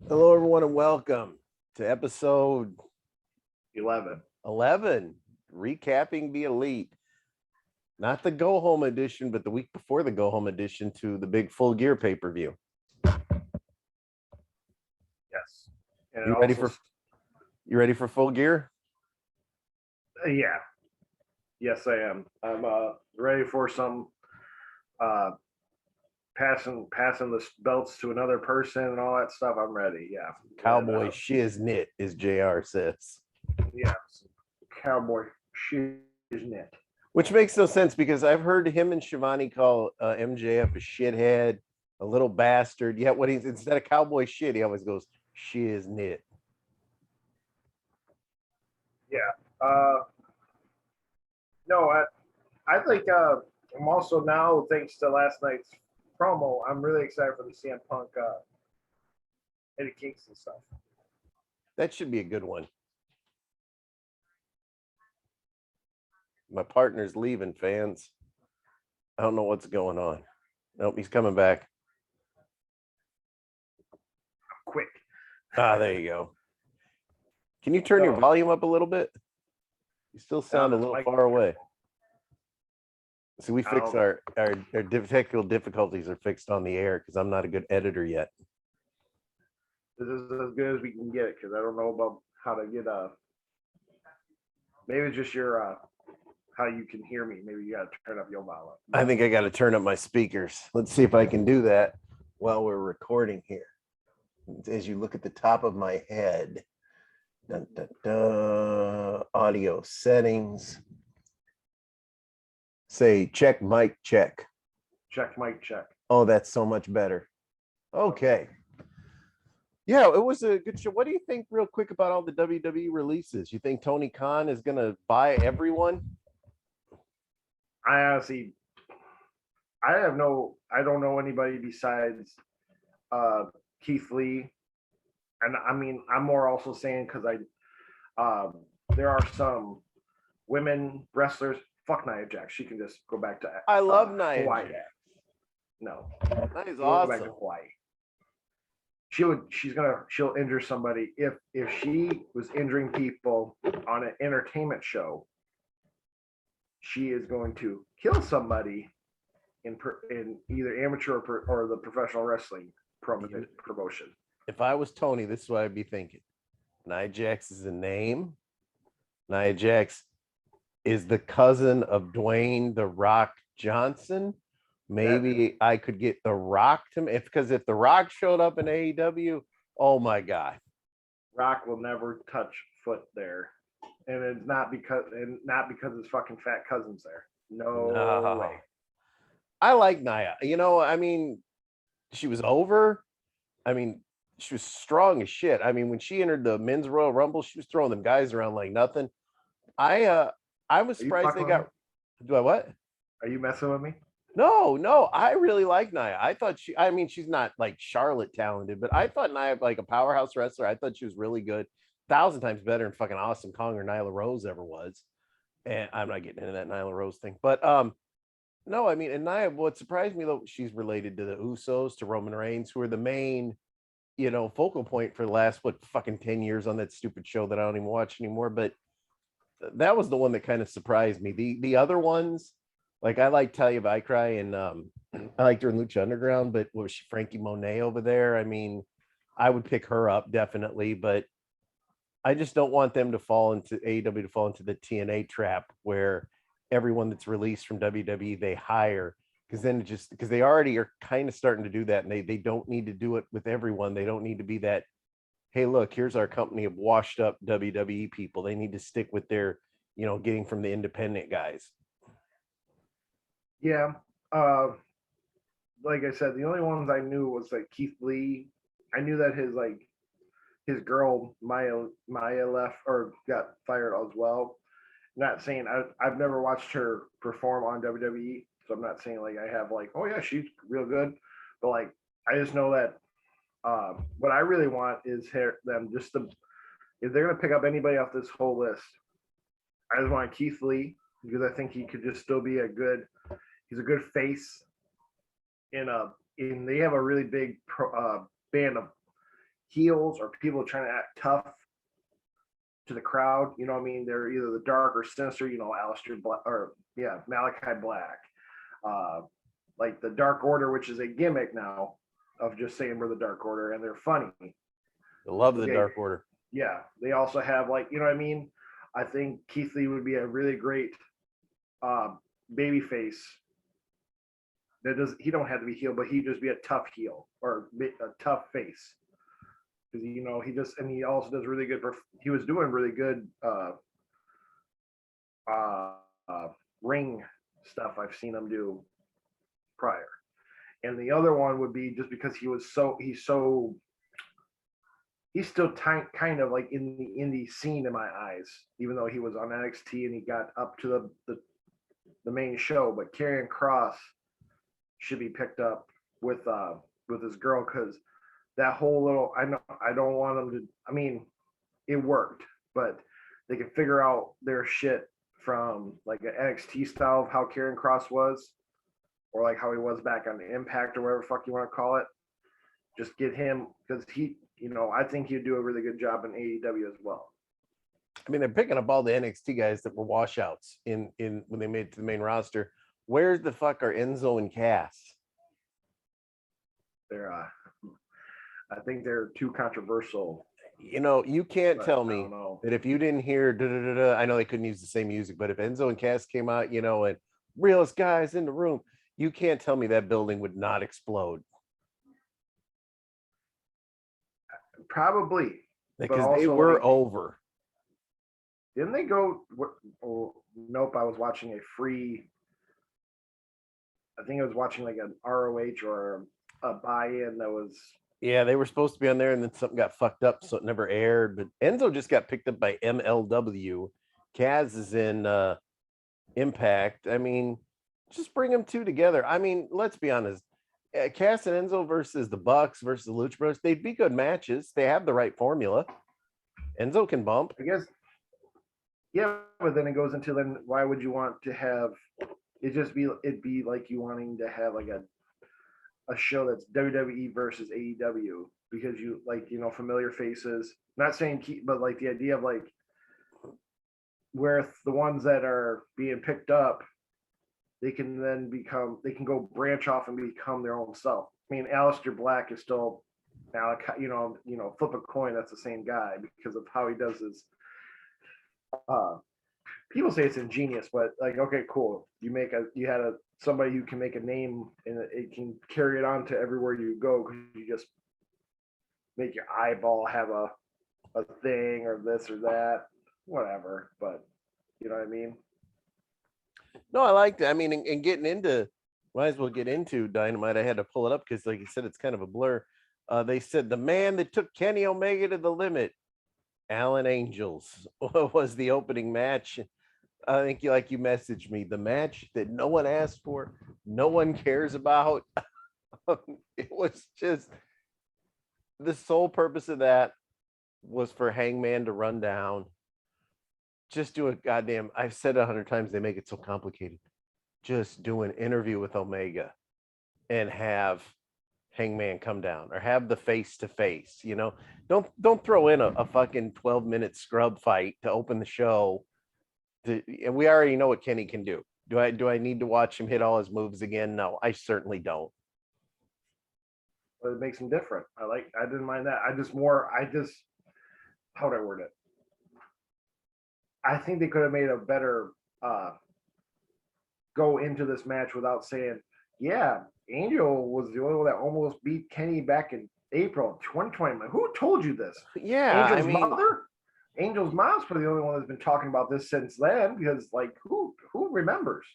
Hello, everyone, and welcome to episode 11. 11, recapping the Elite. Not the go home edition, but the week before the go home edition to the big Full Gear pay per view. Yes. And You ready for Full Gear? Yeah. Yes, I am. I'm ready for some passing the belts to another person and all that stuff. I'm ready. Yeah. Cowboy shiznit, as JR says. Yeah. Cowboy shiznit. Which makes no sense because I've heard him and Shivani call MJF a shithead, a little bastard. Yet what he's instead of cowboy shit, he always goes shiznit. Yeah. No, I think I'm also now, thanks to last night's promo, I'm really excited for the CM Punk Eddie Kingston stuff. That should be a good one. My partner's leaving, fans. I don't know what's going on. Nope, he's coming back. Quick. There you go. Can you turn your volume up a little bit? You still sound a little far away. So we fix our technical difficulties are fixed on the air because I'm not a good editor yet. This is as good as we can get it because I don't know about how to get maybe just your how you can hear me. Maybe you got to turn up your volume. I think I got to turn up my speakers. Let's see if I can do that while we're recording here. As you look at the top of my head, dun, dun, dun, audio settings. Say check mic check. Check mic check. Oh, that's so much better. Okay. Yeah, it was a good show. What do you think, real quick, about all the WWE releases? You think Tony Khan is going to buy everyone? I honestly, I don't know anybody besides Keith Lee. And I mean, I'm more also saying because there are some women wrestlers. Fuck Nia Jax. She can just go back to I love Nia Hawaii. Jax. No. That is awesome. Go back to Hawaii. She'll injure somebody if she was injuring people on an entertainment show. She is going to kill somebody in either amateur or the professional wrestling promotion. If I was Tony, this is what I'd be thinking. Nia Jax is a name. Nia Jax is the cousin of Dwayne "The Rock" Johnson. Maybe I could get The Rock to me because if The Rock showed up in AEW, oh my God. Rock will never touch foot there. And it's not because his fucking fat cousin's there. No way. I like Nia. I mean, she was over. I mean, she was strong as shit. I mean, when she entered the men's Royal Rumble, she was throwing them guys around like nothing. I was surprised they got. Do I what? Are you messing with me? No, I really like Nia. I thought she's not like Charlotte talented, but I thought Nia, like a powerhouse wrestler, I thought she was really good. 1,000 times better than fucking Awesome Kong or Nyla Rose ever was. And I'm not getting into that Nyla Rose thing. But no, I mean, and Nia, what surprised me though, she's related to the Usos, to Roman Reigns, who are the main, focal point for the last, 10 years on that stupid show that I don't even watch anymore. But that was the one that kind of surprised me. The other ones, like I like Talia Valkyrie and I liked her in Lucha Underground, but was she Frankie Monet over there? I mean, I would pick her up definitely, but I just don't want them to fall into AEW to fall into the TNA trap where everyone that's released from WWE they hire, because then because they already are kind of starting to do that, and they don't need to do it with everyone. They don't need to be that, hey, look, here's our company of washed up WWE people. They need to stick with their, getting from the independent guys. Yeah. Like I said, the only ones I knew was like Keith Lee. I knew that his girl Maya left or got fired as well. Not saying I've never watched her perform on WWE, so I'm not saying like I have like, oh yeah, she's real good, but like I just know that what I really want is them just to, if they're gonna pick up anybody off this whole list, I just want Keith Lee because I think he could just still be he's a good face in they have a really big band of heels or people trying to act tough to the crowd. You know what I mean? They're either the dark or sinister, Aleister Black or Malachi Black. Like the Dark Order, which is a gimmick now of just saying we're the Dark Order, and they're funny. I love the Dark Order. Yeah. They also have you know what I mean? I think Keith Lee would be a really great baby face. He don't have to be heel, but he'd just be a tough heel or a tough face. Because he also does really good he was doing really good ring stuff I've seen him do prior. And the other one would be just because he's still kind of like in the indie scene in my eyes, even though he was on NXT and he got up to the main show. But Karrion Kross should be picked up with his girl, because that whole little, I don't want them to, I mean, it worked, but they can figure out their shit from like an NXT style of how Karrion Kross was, or like how he was back on Impact or whatever the fuck you want to call it. Just get him, because I think he'd do a really good job in AEW as well. I mean, they're picking up all the NXT guys that were washouts in when they made it to the main roster. Where the fuck are Enzo and Cass? I think they're too controversial. You can't tell me that if you didn't hear I know they couldn't use the same music, but if Enzo and Cass came out, and realest guys in the room, you can't tell me that building would not explode. Probably. Because they were over. Didn't they go? Oh, nope, I was watching a free. I think I was watching like an ROH or a buy-in that was. Yeah, they were supposed to be on there, and then something got fucked up, so it never aired. But Enzo just got picked up by MLW. Kaz is in Impact. I mean, just bring them two together. I mean, let's be honest. Cass and Enzo versus the Bucks versus the Lucha Bros, they'd be good matches. They have the right formula. Enzo can bump. I guess. Yeah, but then it goes into then why would you want to have it'd be like you wanting to have like a show that's WWE versus AEW, because you familiar faces. Not saying but like the idea of like where the ones that are being picked up, they can go branch off and become their own self. I mean, Aleister Black is still Malachi, flip a coin, that's the same guy because of how he does his people say it's ingenious, but like, okay, cool. You had somebody who can make a name and it can carry it on to everywhere you go, because you just make your eyeball have a thing or this or that, whatever. But you know what I mean? No, I liked it. I mean, and getting into, might as well get into Dynamite. I had to pull it up because, like you said, it's kind of a blur. They said the man that took Kenny Omega to the limit, Alan Angels, was the opening match. I think you messaged me, the match that no one asked for, no one cares about. It was just, the sole purpose of that was for Hangman to run down. Just do a goddamn, I've said 100 times, they make it so complicated. Just do an interview with Omega and have Hangman come down, or have the face to face. Don't throw in a fucking 12-minute scrub fight to open the show. And we already know what Kenny can do. Do I need to watch him hit all his moves again? No, I certainly don't. But it makes him different. I didn't mind that. How would I word it? I think they could have made a better go into this match without saying, yeah, Angel was the only one that almost beat Kenny back in April 2020. Who told you this? Yeah, Angel's mom's probably the only one that's been talking about this since then, because like who remembers?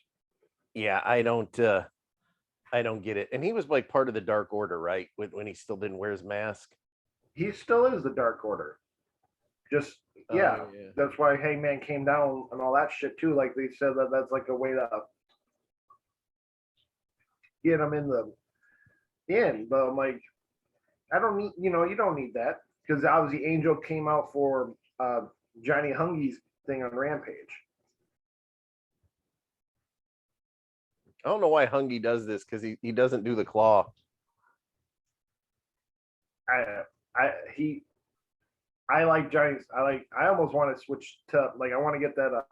Yeah, I don't get it. And he was like part of the Dark Order, right? When he still didn't wear his mask. He still is the Dark Order. Just yeah. That's why Hangman came down and all that shit too. Like they said that's like a way to get him in. But I'm like, I don't need, you don't need that, because obviously Angel came out for Johnny Hungy's thing on Rampage. I don't know why Hungy does this, because he doesn't do the claw. I like Giants. I almost want to switch to like I want to get that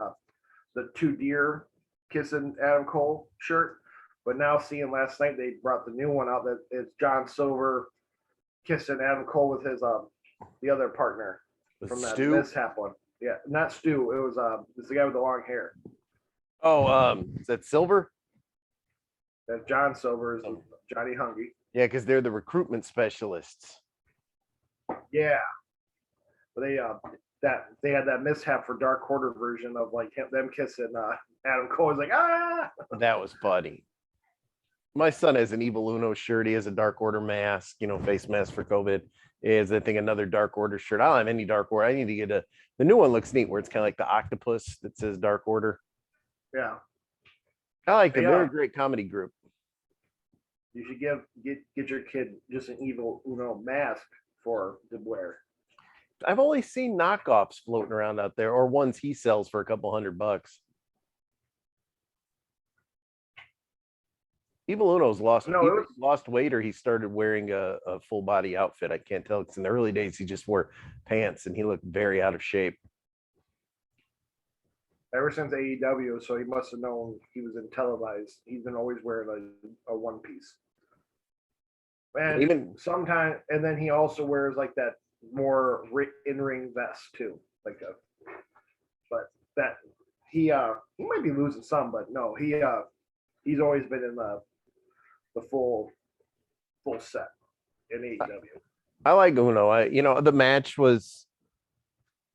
the two deer kissing Adam Cole shirt. But now seeing last night they brought the new one out that it's John Silver kissing Adam Cole with his the other partner from that Stu? mishap one. Yeah, not Stu. It was it's the guy with the long hair. Oh, is that Silver? That John Silver is Johnny Hungy. Yeah, because they're the recruitment specialists. Yeah, but they had that mishap for Dark Order version of like them kissing Adam Cole. Is like That was funny. My son has an Evil Uno shirt. He has a Dark Order mask, face mask for COVID. Is I think another Dark Order shirt. I don't have any Dark Order. I need to get the new one looks neat where it's kind of like the octopus that says Dark Order. Yeah. I like them. They're a great comedy group. You should get your kid just an Evil Uno mask for to wear. I've only seen knockoffs floating around out there, or ones he sells for a couple $100. Evil Uno's lost weight, or he started wearing a full body outfit. I can't tell. Because in the early days, he just wore pants and he looked very out of shape. Ever since AEW, so he must have known he was in televised. He's been always wearing a one piece. And even sometimes, and then he also wears like that more in-ring vest too, but that he might be losing some, but no, he's always been in the full set in AEW. I like Uno. The match it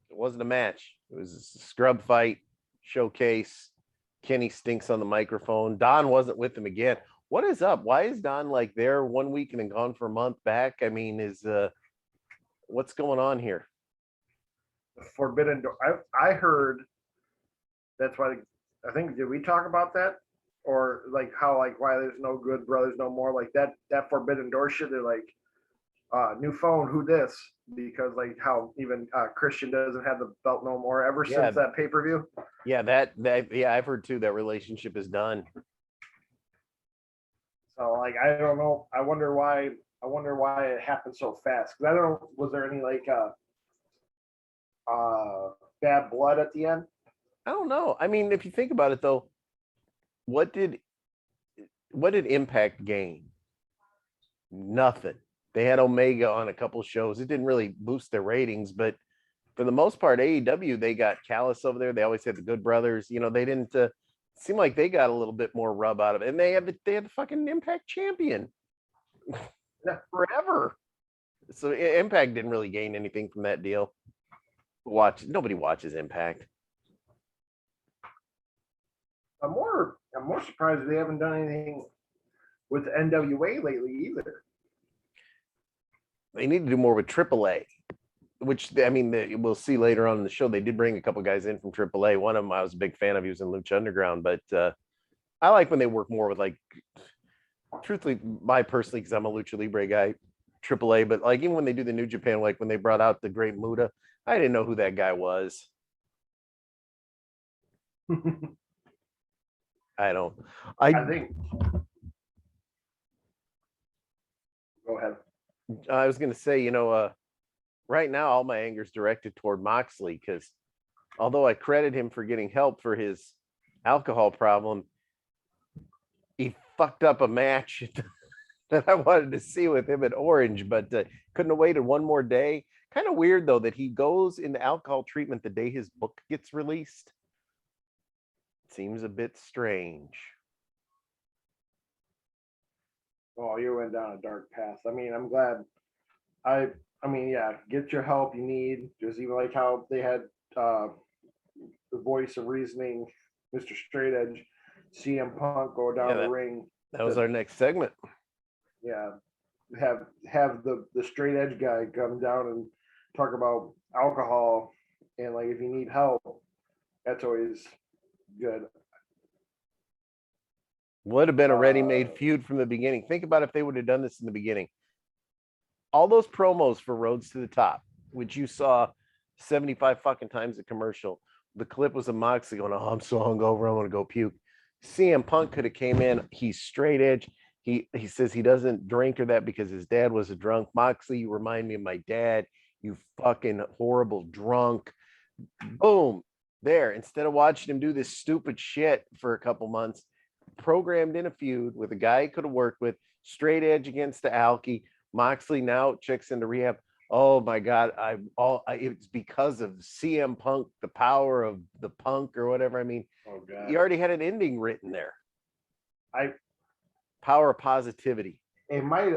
wasn't a match. It was a scrub fight showcase. Kenny stinks on the microphone. Don wasn't with him again. What is up? Why is Don like there 1 week and then gone for a month back? I mean, what's going on here? Forbidden Door. I heard that's why I think did we talk about that? Or like how like why there's no Good Brothers no more, like that Forbidden Door shit. They're like new phone, who this? Because like how even Christian doesn't have the belt no more ever since that pay-per-view. Yeah, that I've heard too that relationship is done. So like I don't know. I wonder why it happened so fast. Because I don't know, was there any like bad blood at the end? I don't know. I mean, if you think about it though, what did Impact gain? Nothing. They had Omega on a couple shows. It didn't really boost their ratings, but for the most part, AEW, they got Callis over there. They always had the Good Brothers. They didn't seem like they got a little bit more rub out of it. And they had the fucking Impact champion forever. So Impact didn't really gain anything from that deal. Nobody watches Impact. I'm more surprised they haven't done anything with NWA lately either. They need to do more with AAA, which I mean, we'll see later on in the show. They did bring a couple guys in from AAA. One of them I was a big fan of. He was in Lucha Underground, but I like when they work more with like, truthfully, personally, because I'm a Lucha Libre guy, AAA. But like even when they do the New Japan, like when they brought out the Great Muta, I didn't know who that guy was. I think. Go ahead. I was going to say, right now, all my anger is directed toward Moxley because although I credit him for getting help for his alcohol problem, he fucked up a match that I wanted to see with him at Orange, but couldn't have waited one more day. Kind of weird, though, that he goes into alcohol treatment the day his book gets released. Seems a bit strange. Oh, you went down a dark path. I mean, I'm glad. I mean, yeah, get your help you need. Just even like how they had the voice of reasoning, Mr. Straight Edge, CM Punk go down the ring. That was our next segment. Yeah, have the Straight Edge guy come down and talk about alcohol and like if you need help, that's always good. Would have been a ready-made feud from the beginning. Think about if they would have done this in the beginning. All those promos for Roads to the Top, which you saw 75 fucking times a commercial. The clip was of Moxley going, "Oh, I'm so hungover, I'm gonna go puke." CM Punk could have came in. He's Straight Edge. He says he doesn't drink or that because his dad was a drunk. Moxley, you remind me of my dad. You fucking horrible drunk. Boom. There. Instead of watching him do this stupid shit for a couple months, programmed in a feud with a guy he could have worked with, straight edge against the Alki. Moxley now checks into rehab. Oh my God. It's because of CM Punk, the power of the punk or whatever. I mean, Oh God. you already had an ending written there. I Power of positivity. It might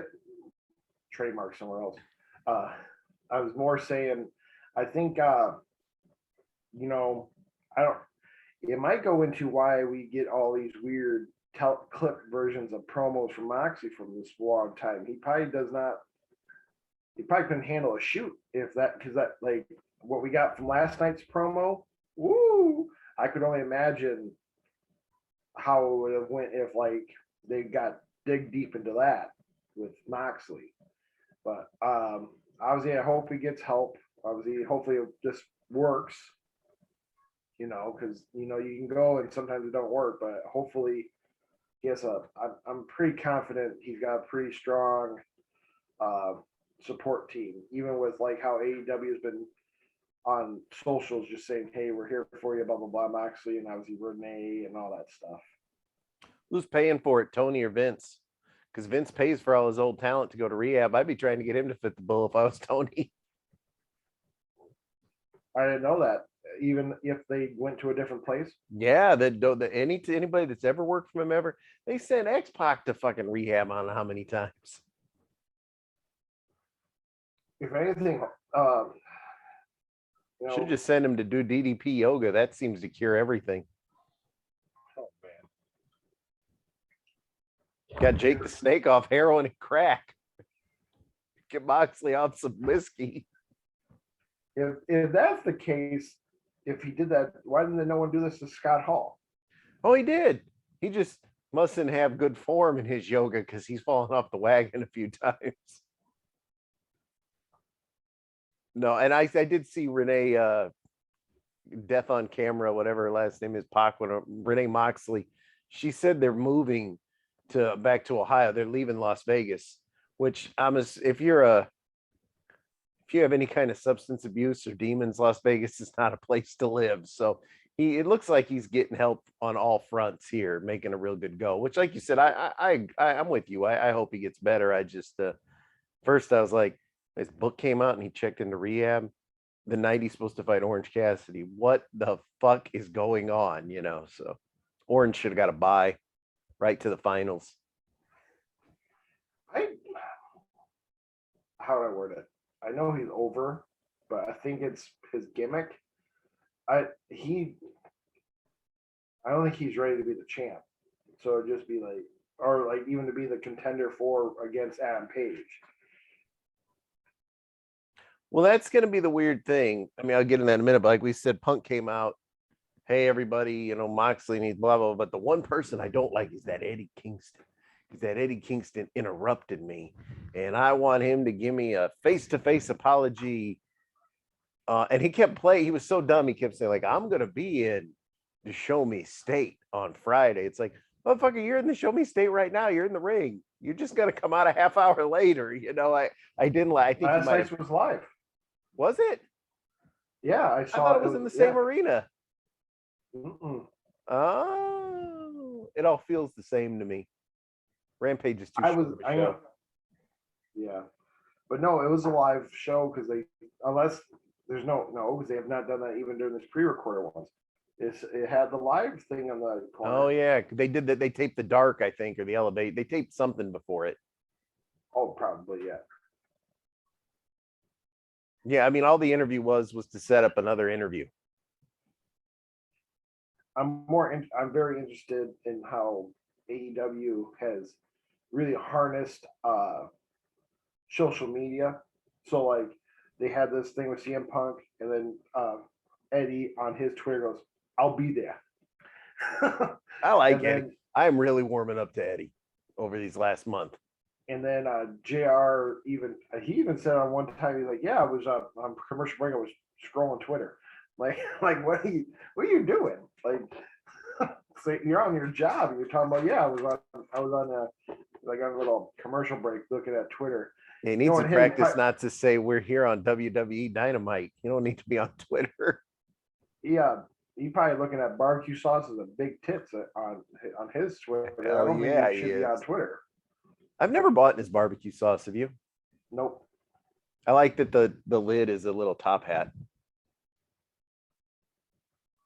trademark somewhere else. I was more saying, I think, you know, I don't. It might go into why we get all these weird clip versions of promos from Moxley from this long time. He probably does not. He probably couldn't handle a shoot if that, because that, like what we got from last night's promo. Woo! I could only imagine how it would have went if like they got dig deep into that with Moxley. But obviously, I hope he gets help. Obviously, hopefully, it just works. You know, because you can go and sometimes it don't work. But hopefully, yes, I'm pretty confident he's got a pretty strong support team. Even with like how AEW has been on socials, just saying, "Hey, we're here for you," blah blah blah, Moxley, and obviously Renee and all that stuff. Who's paying for it, Tony or Vince? Because Vince pays for all his old talent to go to rehab. I'd be trying to get him to fit the bill if I was Tony. I didn't know that. Even if they went to a different place. Yeah, anybody that's ever worked for him ever, they sent X-Pac to fucking rehab on how many times. If anything, should just send him to do DDP yoga. That seems to cure everything. Oh man. Got Jake the Snake off heroin and crack. Get Moxley off some whiskey. If that's the case, if he did that, why didn't no one do this to Scott Hall? Oh, he did. He just mustn't have good form in his yoga because he's fallen off the wagon a few times. No, and I did see Renee Death on Camera, whatever her last name is, Renee Moxley. She said they're moving back to Ohio. They're leaving Las Vegas, which if you have any kind of substance abuse or demons, Las Vegas is not a place to live. So it looks like he's getting help on all fronts here, making a real good go. Which, like you said, I'm with you. I hope he gets better. I just first I was like, his book came out and he checked into rehab the night he's supposed to fight Orange Cassidy. What the fuck is going on? So Orange should have got a bye right to the finals. How do I word it? I know he's over, but I think it's his gimmick. I don't think he's ready to be the champ. So it'd just be like, or like even to be the contender against Adam Page. Well, that's going to be the weird thing. I mean, I'll get in that in a minute, but like we said, Punk came out. Hey, everybody, Moxley needs blah, blah, blah. But the one person I don't like is that Eddie Kingston. Because that Eddie Kingston interrupted me. And I want him to give me a face-to-face apology. And he kept playing. He was so dumb. He kept saying, like, I'm going to be in the Show Me State on Friday. It's like, motherfucker, you're in the Show Me State right now. You're in the ring. You're just going to come out a half hour later. I didn't like. I think last night was live. Was it? Yeah, I thought it was in the same arena. Mm-mm. Oh, it all feels the same to me. Rampage is too short of a show. Yeah, but no, it was a live show because unless there's because they have not done that even during this pre-recorded ones. It had the live thing on the corner. Oh yeah, they did that. They taped the Dark, I think, or the Elevate. They taped something before it. Oh, probably yeah. Yeah, I mean, all the interview was to set up another interview. I'm very interested in how AEW has really harnessed social media. So like they had this thing with CM Punk, and then Eddie on his Twitter goes, "I'll be there." I like Eddie. I'm really warming up to Eddie over these last month. And then JR he even said on one time, he's like, "Yeah, I was on commercial break. I was scrolling Twitter." Like what are you doing? Like, so you're on your job and you're talking about, yeah, I was on like on a little commercial break looking at Twitter. He needs to practice not to say we're here on WWE Dynamite. You don't need to be on Twitter. Yeah, he probably looking at barbecue sauces and big tits on his Twitter. Hell I don't yeah, think he should be on Twitter. I've never bought his barbecue sauce. Have you? Nope. I like that the lid is a little top hat.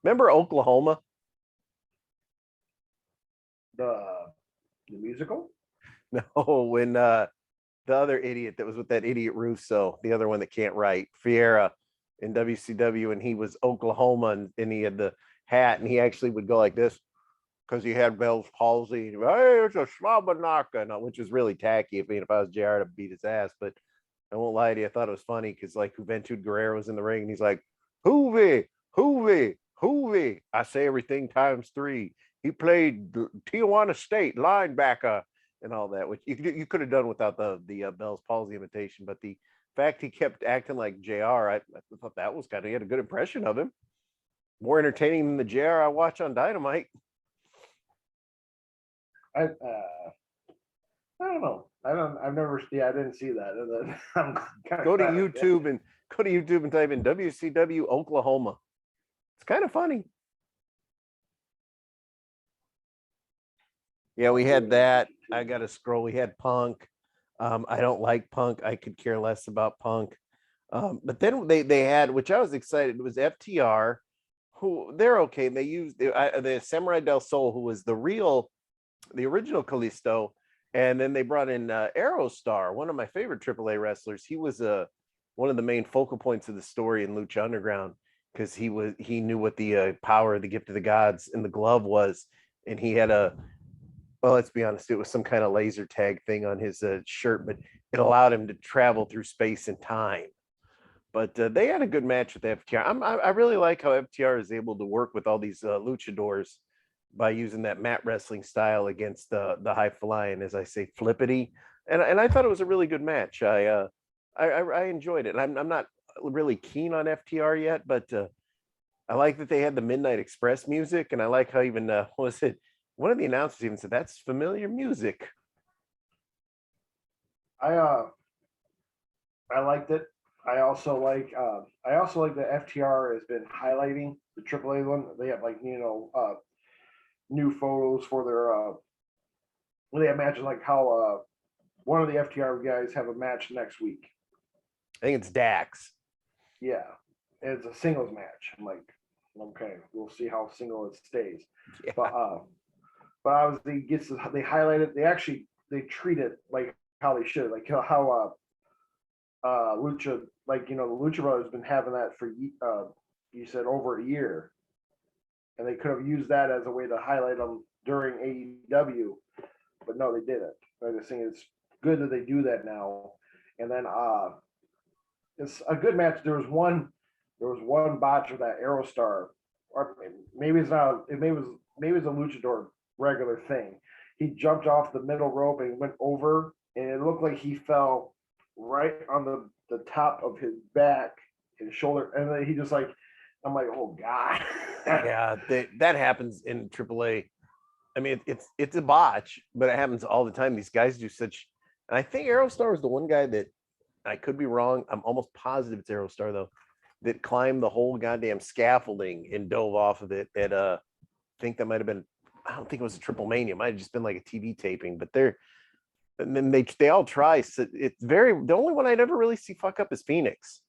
Remember Oklahoma? The musical? No, when the other idiot that was with that idiot Russo, the other one that can't write, Fiera in WCW, and he was Oklahoma, and he had the hat, and he actually would go like this because he had Bell's palsy. Hey, it's a Schwabanaka, which was really tacky. If I was JR, to beat his ass, but I won't lie to you, I thought it was funny because like Juventud Guerrero was in the ring, and he's like, Hoovy, Hoovy, Hoovy. I say everything times 3. He played Tijuana State linebacker and all that, which you could have done without the Bell's palsy imitation, but the fact he kept acting like JR, I thought that was he had a good impression of him. More entertaining than the JR I watch on Dynamite. I don't know. I've never. Yeah, I didn't see that. Go to YouTube and type in WCW Oklahoma. It's kind of funny. Yeah, we had that. I got to scroll. We had Punk. I don't like Punk. I could care less about Punk. But then they had, which I was excited, it was FTR, who they're okay. They used the Samurai del Sol, who was the original Kalisto. And then they brought in Aerostar, one of my favorite AAA wrestlers. He was one of the main focal points of the story in Lucha Underground because he knew what the power of the gift of the gods in the glove was. And he had well, let's be honest, it was some kind of laser tag thing on his shirt, but it allowed him to travel through space and time. But they had a good match with FTR. I really like how FTR is able to work with all these luchadors by using that mat wrestling style against the high flying, as I say, flippity. And I thought it was a really good match. I enjoyed it. I'm not really keen on FTR yet, but I like that they had the Midnight Express music, and I like how even was it? One of the announcers even said that's familiar music. I liked it. I also like that FTR has been highlighting the AAA one. They have new photos for their they imagine like how one of the FTR guys have a match next week. I think it's Dax. Yeah, it's a singles match. I'm like, okay, we'll see how single it stays. Yeah. But obviously they highlight it. They treat it like how they should, like how Lucha, like the Lucha Brothers been having that for you said over a year, and they could have used that as a way to highlight them during AEW, but no, they didn't. I just think it's good that they do that now. And then it's a good match. There was one botch of that Aerostar, or maybe it's not. Maybe it's a luchador regular thing. He jumped off the middle rope and went over, and it looked like he fell right on the top of his back and shoulder, and then he just like, I'm like, oh god. Yeah, that happens in AAA. I mean, it's a botch, but it happens all the time. These guys do such, and I think Aerostar was the one guy that, I could be wrong, I'm almost positive it's Aerostar though, that climbed the whole goddamn scaffolding and dove off of it at I think that might have been, I don't think it was a Triple Mania, it might have just been like a TV taping, but and then they all try. So it's the only one I never really see fuck up is Phoenix,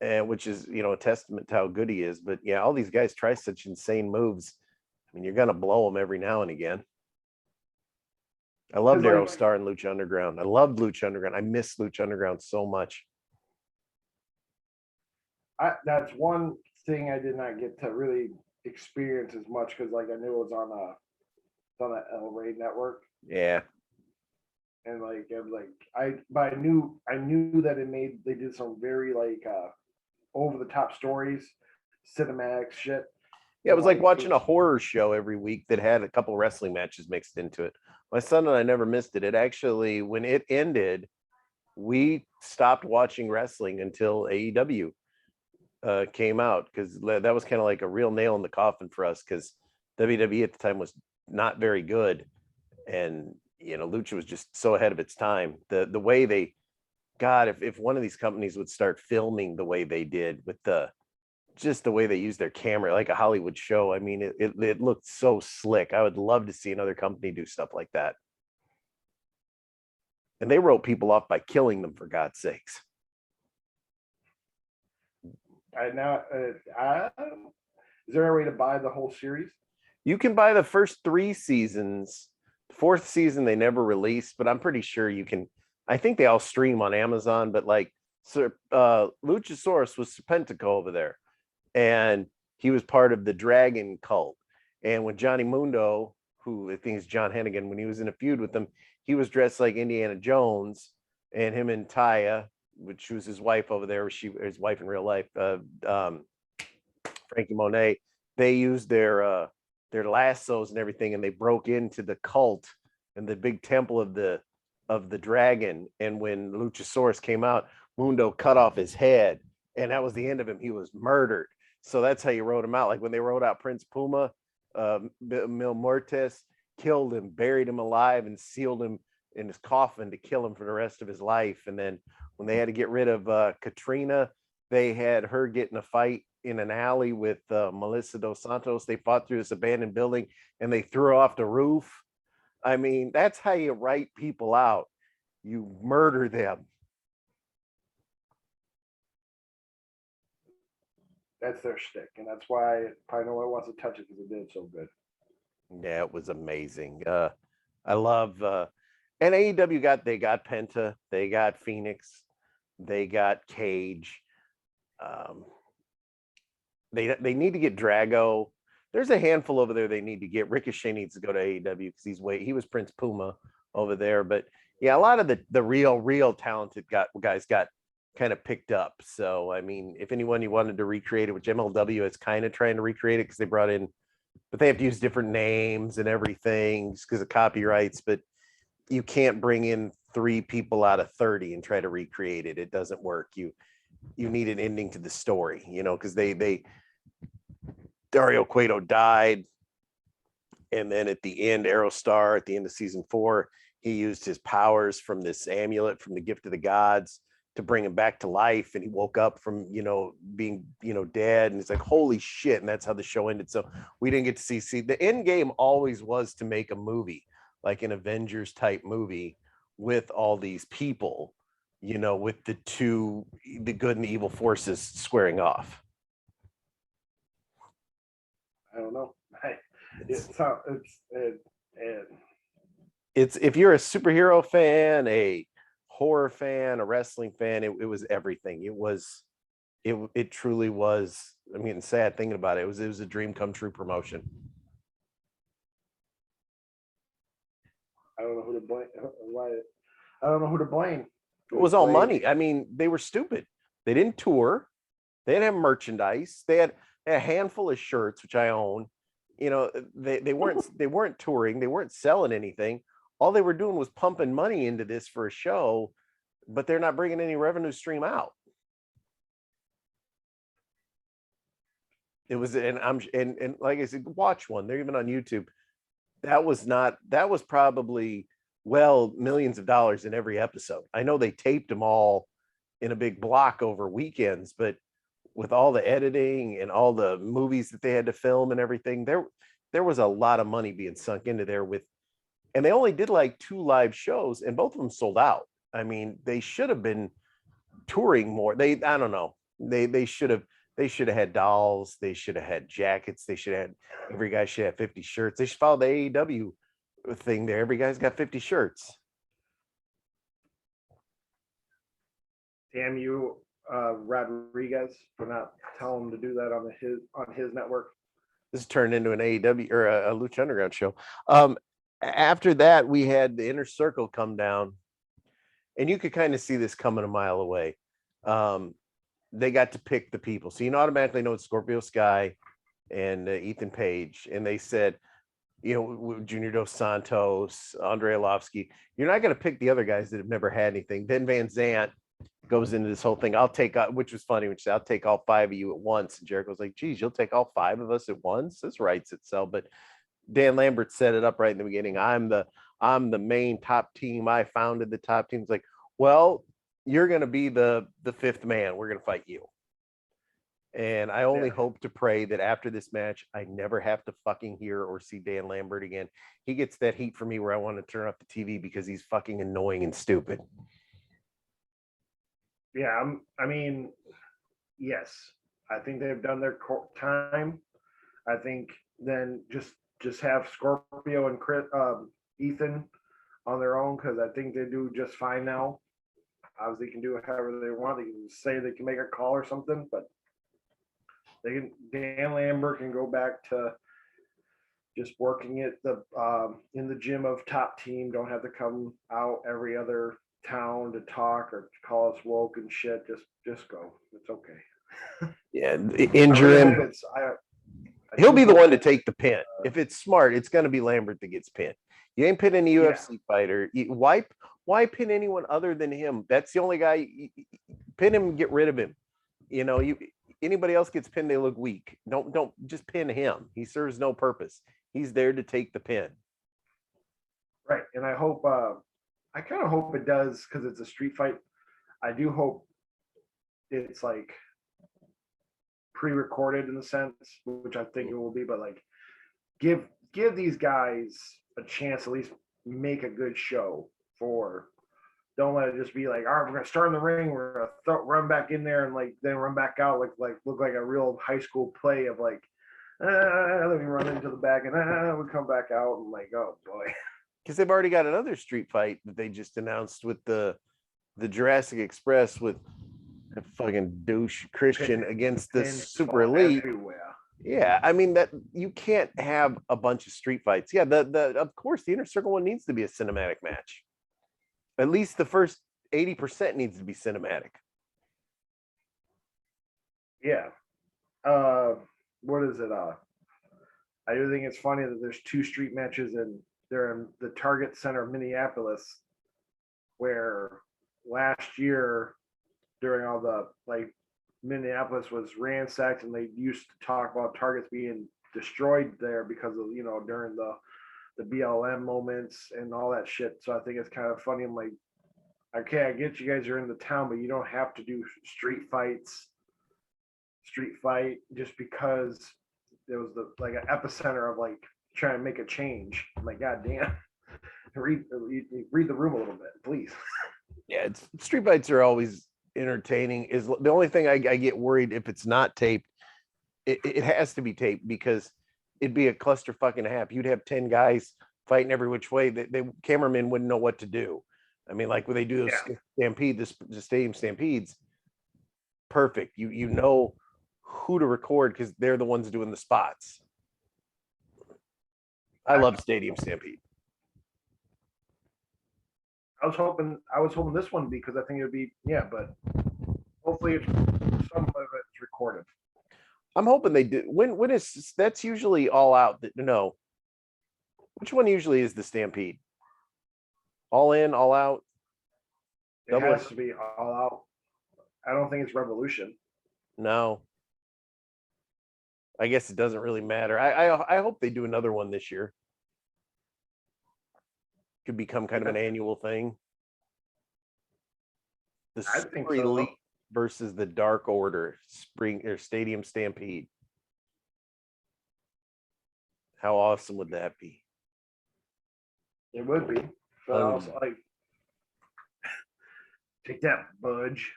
which is a testament to how good he is. But yeah, all these guys try such insane moves. I mean, you're gonna blow them every now and again. I loved Aerostar and Lucha Underground. I loved Lucha Underground. I miss Lucha Underground so much. That's one thing I did not get to really experience as much because like I knew it was on that El Rey network. Yeah. And like I knew that they did some very like over the top stories, cinematic shit. Yeah, it was like watching a horror show every week that had a couple wrestling matches mixed into it. My son and I never missed it. It actually, when it ended, we stopped watching wrestling until AEW came out, because that was kind of like a real nail in the coffin for us, because WWE at the time was not very good. And Lucha was just so ahead of its time. The way they, God, if one of these companies would start filming the way they did with just the way they use their camera, like a Hollywood show. I mean, it looked so slick. I would love to see another company do stuff like that. And they wrote people off by killing them, for God's sakes. Is there a way to buy the whole series? You can buy the first 3 seasons. The 4th season they never released, but I'm pretty sure you can. I think they all stream on Amazon, but like Luchasaurus was Serpentico over there, and he was part of the Dragon cult. And when Johnny Mundo, who I think is John Hennigan, when he was in a feud with them, he was dressed like Indiana Jones, and him and Taya, which was his wife over there, his wife in real life, Frankie Monet, they used their lassos and everything, and they broke into the cult and the big temple of the dragon. And when Luchasaurus came out, Mundo cut off his head, and that was the end of him. He was murdered. So that's how you wrote him out. Like when they wrote out Prince Puma, Mil Muertes killed him, buried him alive, and sealed him in his coffin to kill him for the rest of his life. And then when they had to get rid of Katrina, they had her get in a fight in an alley with Melissa Dos Santos. They fought through this abandoned building, and they threw her off the roof. I mean, that's how you write people out. You murder them. That's their shtick, and that's why probably no one wants to touch it because it did so good. Yeah, it was amazing. I love and AEW they got Penta, they got Phoenix, they got Cage. They need to get Drago. There's a handful over there they need to get. Ricochet needs to go to AEW because he was Prince Puma over there. But yeah, a lot of the real talented guys got kind of picked up. So I mean, if anyone you wanted to recreate it, which MLW is kind of trying to recreate it because they brought in, but they have to use different names and everything just because of copyrights. But you can't bring in 3 people out of 30 and try to recreate it. It doesn't work. You need an ending to the story, because Dario Cueto died. And then at the end, Aerostar, at the end of season 4, he used his powers from this amulet from the gift of the gods to bring him back to life. And he woke up from, being, dead. And it's like, holy shit. And that's how the show ended. So we didn't get to see the end game always was to make a movie, like an Avengers type movie with all these people, with the good and the evil forces squaring off. I don't know. It's if you're a superhero fan, a horror fan, a wrestling fan, it was everything. It truly was. I'm getting sad thinking about it. It was a dream come true promotion. I don't know who to blame. I don't know who to blame. It was all money. I mean, they were stupid. They didn't tour. They didn't have merchandise. They had a handful of shirts, which I own. They weren't touring. They weren't selling anything. All they were doing was pumping money into this for a show, but they're not bringing any revenue stream out. It was, and like I said, watch one. They're even on YouTube. That was probably millions of dollars in every episode. I know they taped them all in a big block over weekends, but with all the editing and all the movies that they had to film and everything, there was a lot of money being sunk into there and they only did like 2 live shows and both of them sold out. I mean, they should have been touring more. I don't know. They should have had dolls. They should have had jackets. Every guy should have 50 shirts. They should follow the AEW thing there. Every guy's got 50 shirts. Damn you, Rodriguez, for not telling him to do that on his network. This turned into an AEW or a Lucha Underground show. After that, we had the Inner Circle come down, and you could kind of see this coming a mile away. They got to pick the people, so you automatically know it's Scorpio Sky and Ethan Page, and they said, Junior Dos Santos, Andre Arlovsky. You're not going to pick the other guys that have never had anything. Then Van Zant goes into this whole thing. Which was funny, which I'll take all 5 of you at once. And Jericho's like, geez, you'll take all 5 of us at once? This writes itself. But Dan Lambert set it up right in the beginning. I'm I'm the main top team. I founded the top team. It's like, well, you're going to be the fifth man. We're going to fight you. And I only hope to pray that after this match, I never have to fucking hear or see Dan Lambert again. He gets that heat for me where I want to turn off the TV because he's fucking annoying and stupid. Yeah, I mean, yes, I think they've done their time. I think then just have Scorpio and Ethan on their own, because I think they do just fine now. Obviously, they can do however they want. They can say they can make a call or something, but Dan Lambert can go back to just working at the in the gym of top team. Don't have to come out every other town to talk or call us woke and shit. Just go. It's okay. Yeah, injure him. He'll be the one to take the pin. If it's smart, it's going to be Lambert that gets pinned. You ain't pinning a UFC fighter. Why pin anyone other than him? That's the only guy. Pin him, get rid of him. You know, anybody else gets pinned, they look weak. Don't just pin him. He serves no purpose. He's there to take the pin. Right, and I hope. I kind of hope it does, because it's a street fight. I do hope it's like pre-recorded in the sense, which I think it will be, but like give these guys a chance, at least make a good show. Don't let it just be like, all right, we're gonna start in the ring, we're gonna run back in there and like then run back out, like look like a real high school play of like, let me run into the back and we come back out and like, oh boy. Because they've already got another street fight that they just announced with the Jurassic Express with a fucking douche Christian against the Super Elite. Everywhere. Yeah, I mean that you can't have a bunch of street fights. Yeah, the of course the Inner Circle one needs to be a cinematic match. At least the first 80% needs to be cinematic. Yeah. What is it? I do think it's funny that there's two street matches and they're in the Target Center, Minneapolis, where last year during all the like Minneapolis was ransacked and they used to talk about Targets being destroyed there because of, you know, during the BLM moments and all that shit. So I think it's kind of funny. I'm like, okay, I get you guys are in the town, but you don't have to do street fight just because it was the like an epicenter of like trying to make a change. I'm like, God damn. Read the room a little bit, please. Yeah, street fights are always entertaining. Is the only thing I get worried if it's not taped. It has to be taped because it'd be a clusterfuck and a half. You'd have 10 guys fighting every which way. The cameramen wouldn't know what to do. I mean, like when they do those the stadium stampedes, perfect. You know who to record because they're the ones doing the spots. I love Stadium Stampede. I was hoping this one because I think it would be, but hopefully some of it's recorded. I'm hoping they do. When is that's usually All Out? No, which one usually is the Stampede? All In, All Out. It has to be All Out. I don't think it's Revolution. No, I guess it doesn't really matter. I hope they do another one this year. Could become kind of an annual thing. The Super Elite versus the Dark Order Stadium Stampede. How awesome would that be? It would be. But I was like, take that, Budge.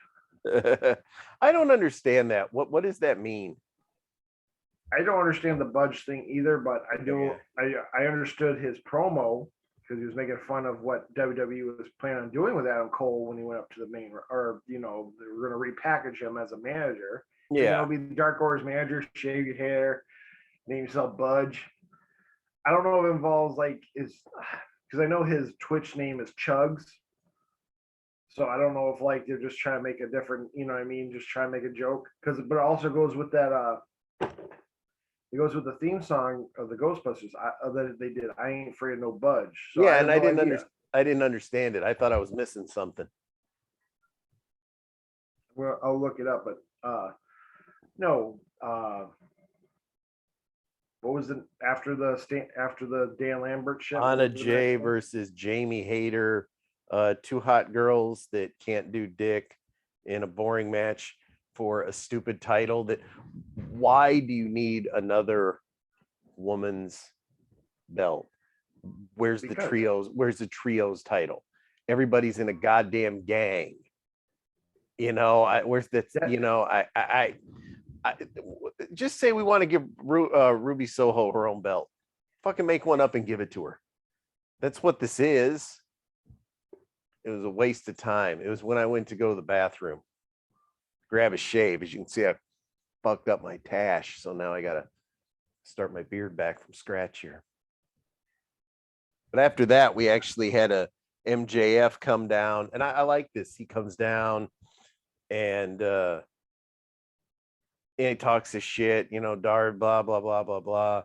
I don't understand that. What does that mean? I don't understand the Budge thing either, but I do. Yeah. I understood his promo because he was making fun of what WWE was planning on doing with Adam Cole when he went up to the main, or you know, they were going to repackage him as a manager. Yeah, he'll be the Dark Order's manager, shave your hair, name yourself Budge. I don't know if it involves like because I know his Twitch name is Chugs. So I don't know if like they're just trying to make a different, you know what I mean, just try to make a joke. But it also goes with that it goes with the theme song of the Ghostbusters that they did. I ain't afraid of no Budge. So yeah, and I didn't understand it. I thought I was missing something. Well, I'll look it up, but no. what was the after the Dan Lambert shit? Anna Jay versus Jamie Hayter, two hot girls that can't do dick in a boring match for a stupid title. That why do you need another woman's belt? Where's the trios title? Everybody's in a goddamn gang. Where's that? I just say we want to give Ruby Soho her own belt. Fucking make one up and give it to her. That's what this is. It was a waste of time. It was when I went to go to the bathroom, grab a shave. As you can see, I fucked up my tash, so now I gotta start my beard back from scratch here. But after that, we actually had a MJF come down, and I like this. He comes down and he talks his shit, Darby, blah, blah, blah, blah, blah.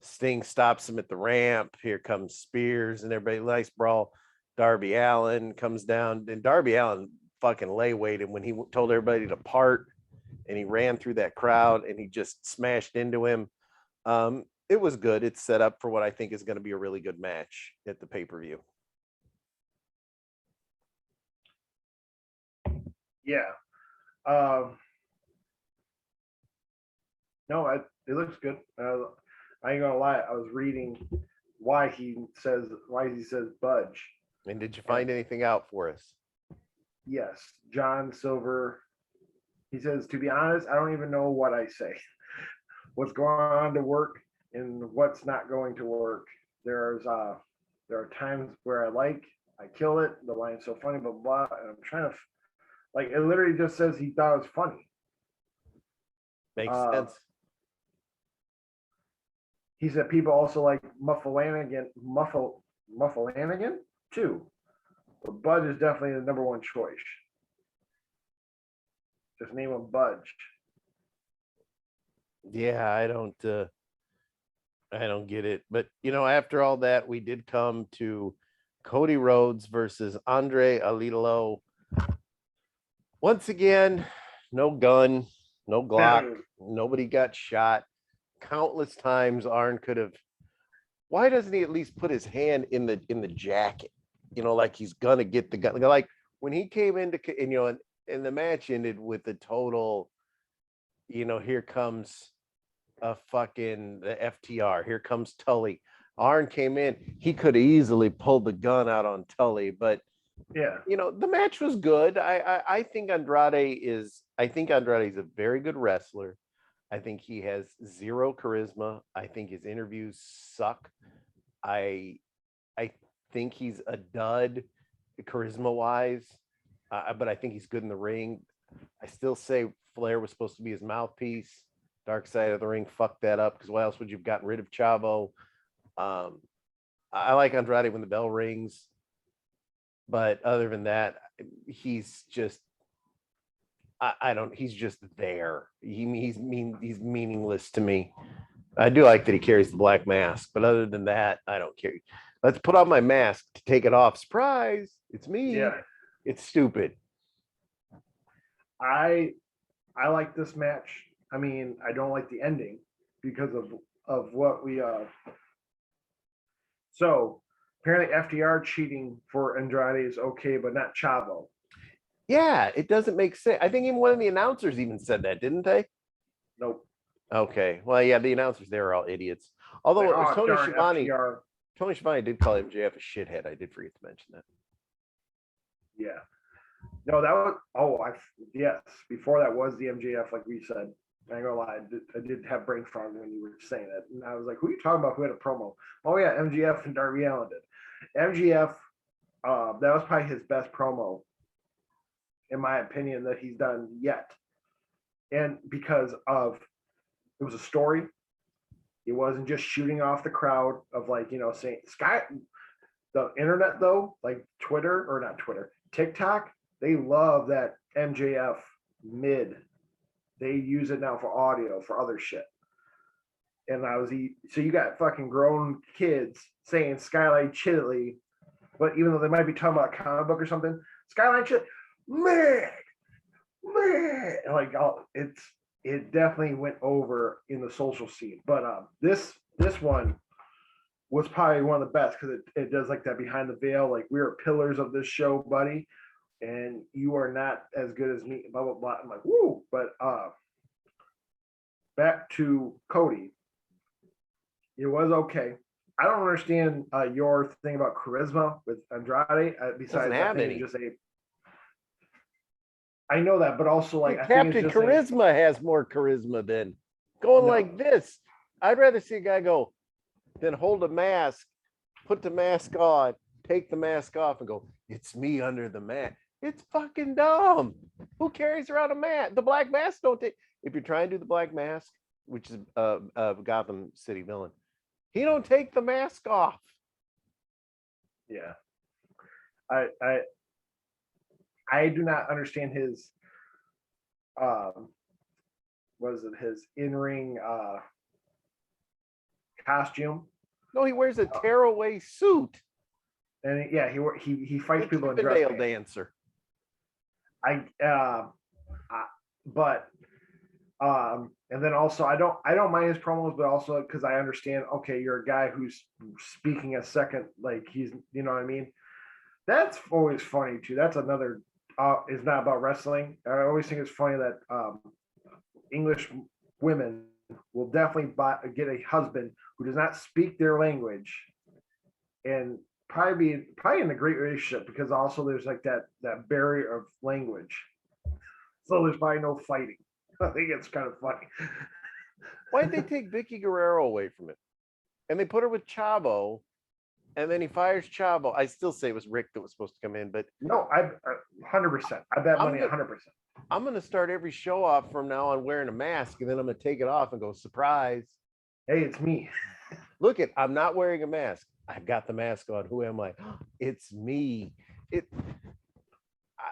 Sting stops him at the ramp. Here comes Spears and everybody. Nice brawl. Darby Allin comes down, and Darby Allin fucking lay-weighted when he told everybody to part, and he ran through that crowd and he just smashed into him. It was good. It's set up for what I think is going to be a really good match at the pay-per-view. Yeah. No, it looks good. I ain't gonna lie. I was reading why he says budge. And did you find anything out for us? Yes, John Silver. He says, to be honest, I don't even know what I say. What's going on to work and what's not going to work. There are times where I kill it. The line's so funny, blah blah. And I'm trying to it literally just says he thought it was funny. Makes sense. He said people also like Muffalanigan too. But Budge is definitely the number one choice. Just name him Budge. Yeah, I don't get it. But after all that, we did come to Cody Rhodes versus Andre Alidalo. Once again, no gun, no Glock, nobody got shot. Countless times Arn could have. Why doesn't he at least put his hand in the jacket? Like he's gonna get the gun. Like when he came into, and the match ended with the total. Here comes the FTR. Here comes Tully. Arn came in. He could have easily pulled the gun out on Tully, but yeah, the match was good. I think Andrade is a very good wrestler. I think he has zero charisma. I think his interviews suck. I think he's a dud charisma wise, but I think he's good in the ring. I still say Flair was supposed to be his mouthpiece. Dark Side of the Ring fucked that up, because why else would you have gotten rid of Chavo? I like Andrade when the bell rings, but other than that, he's just he's just there. He's meaningless to me. I do like that he carries the black mask, but other than that, I don't care. Let's put on my mask to take it off. Surprise! It's me. Yeah, it's stupid. I like this match. I mean, I don't like the ending because of what we So apparently FTR cheating for Andrade is okay, but not Chavo. Yeah, it doesn't make sense. I think even one of the announcers even said that, didn't they? Nope. Okay. Well, yeah, the announcers there are all idiots. Although Tony Schiavone did call MJF a shithead. I did forget to mention that. Yeah. No, that was yes. Before that was the MJF, like we said. I ain't gonna lie, I did have brain fog when you were saying it, and I was like, "Who are you talking about? Who had a promo?" Oh yeah, MJF and Darby Allin did. MJF, that was probably his best promo, in my opinion, that he's done yet, and because of it was a story. It wasn't just shooting off the crowd of saying Sky. The internet though, like Twitter or not Twitter, TikTok, they love that MJF mid. They use it now for audio, for other shit. And so you got fucking grown kids saying Skyline Chili, but even though they might be talking about a comic book or something, Skyline Chili, man, like, it definitely went over in the social scene. But this one was probably one of the best because it does like that behind the veil. Like, we are pillars of this show, buddy, and you are not as good as me. Blah blah blah. I'm like, woo. But back to Cody. It was okay. I don't understand your thing about charisma with Andrade. Besides, I think it's just a. I know that, but also like I think Captain Charisma has more charisma than going like this. I'd rather see a guy go than hold a mask, put the mask on, take the mask off, and go, "It's me under the mask." It's fucking dumb. Who carries around a mask? The black mask don't take. If you're trying to do the black mask, which is a Gotham City villain, he don't take the mask off. Yeah, I do not understand his what is it, his in-ring costume. No, he wears a tearaway suit. And he fights people in dress pants. Dancer. But and then also I don't mind his promos, but also because I understand, okay, you're a guy who's speaking a second, like he's, you know what I mean? That's always funny too. That's another is not about wrestling. I always think it's funny that English women will definitely get a husband who does not speak their language, and probably in a great relationship, because also there's like that barrier of language, so there's probably no fighting. I think it's kind of funny. Why'd they take Vicky Guerrero away from it, and they put her with Chavo? And then he fires Chavo. I still say it was Rick that was supposed to come in, but no, I 100%. I bet money 100%. I'm going to start every show off from now on wearing a mask, and then I'm going to take it off and go, surprise. Hey, it's me. Look it, I'm not wearing a mask. I've got the mask on. Who am I? It's me.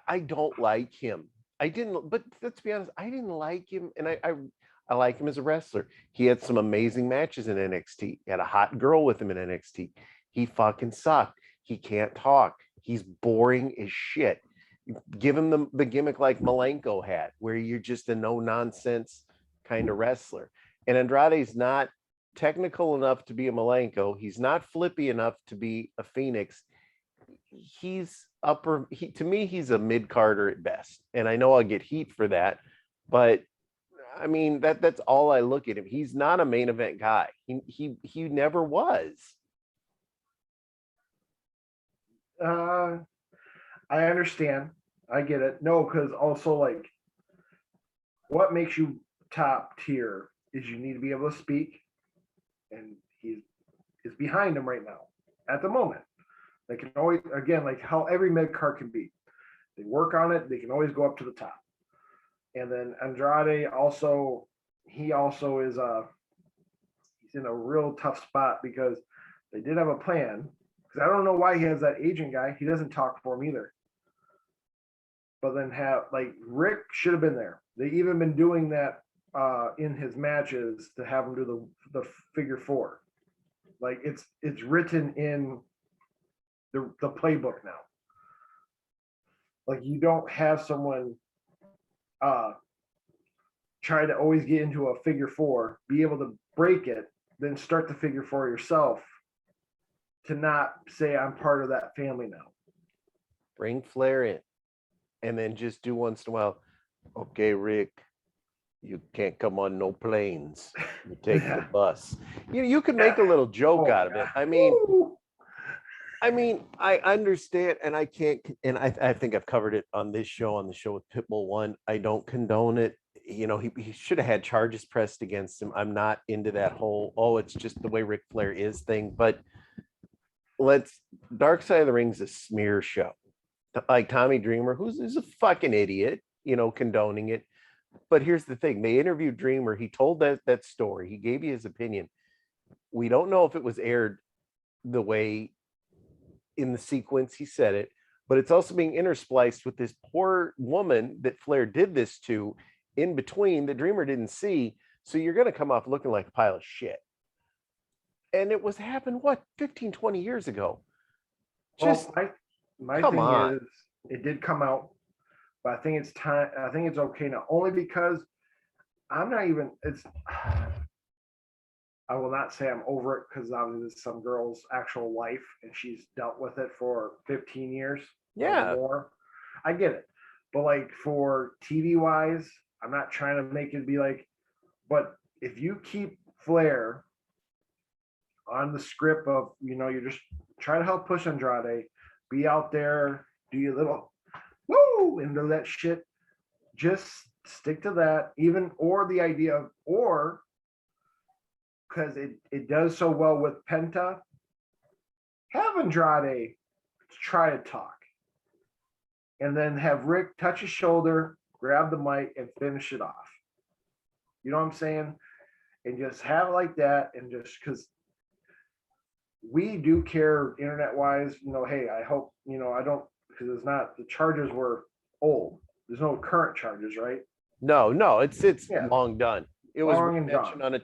I don't like him. I didn't, but let's be honest, I didn't like him, and I like him as a wrestler. He had some amazing matches in NXT. He had a hot girl with him in NXT. He fucking sucked. He can't talk. He's boring as shit. Give him the gimmick like Malenko had, where you're just a no-nonsense kind of wrestler. And Andrade's not technical enough to be a Malenko. He's not flippy enough to be a Phoenix. He's to me, he's a mid-carder at best. And I know I'll get heat for that, but I mean, that's all I look at him. He's not a main event guy. He never was. I understand. I get it. No, because also, like, what makes you top tier is you need to be able to speak, and he is behind him right now at the moment. They can always, again, like how every mid card can be. They work on it. They can always go up to the top. And then Andrade also, he also is he's in a real tough spot because they did have a plan. Because I don't know why he has that agent guy. He doesn't talk for him either. But then Rick should have been there. They even been doing that in his matches to have him do the figure four. Like it's written in the playbook now. Like, you don't have someone try to always get into a figure four, be able to break it, then start the figure four yourself, to not say I'm part of that family now. Bring Flair in, and then just do once in a while. Okay, Rick, you can't come on no planes. You take the bus. You can make a little joke out of it. I mean, I understand, and I can't, and I think I've covered it on this show, on the show with Pitbull 1. I don't condone it. You know, he should have had charges pressed against him. I'm not into that whole, it's just the way Ric Flair is thing. But Dark Side of the Ring's a smear show. Like Tommy Dreamer, who's a fucking idiot, condoning it. But here's the thing. They interviewed Dreamer. He told that story. He gave you his opinion. We don't know if it was aired the way in the sequence he said it, but it's also being interspliced with this poor woman that Flair did this to in between that Dreamer didn't see. So you're going to come off looking like a pile of shit. And it was happened, 15, 20 years ago. Just my thing is, it did come out, but I think it's time. I think it's okay now, only because I'm not even. It's. I will not say I'm over it because obviously it's some girl's actual life and she's dealt with it for 15 years or Yeah. more. I get it. But like for TV wise, I'm not trying to make it be like, but if you keep Flair on the script of, you're just trying to help push Andrade, be out there, do your little woo into that shit, just stick to that. Even, or the idea of, or because it does so well with Penta, have Andrade try to talk and then have Rick touch his shoulder, grab the mic, and finish it off. You know what I'm saying? And just have it like that. And just because we do care internet wise, hey, I hope, I don't, because it's not, the charges were old. There's no current charges, right? No, it's Yeah. long done. It was Long and mentioned gone. on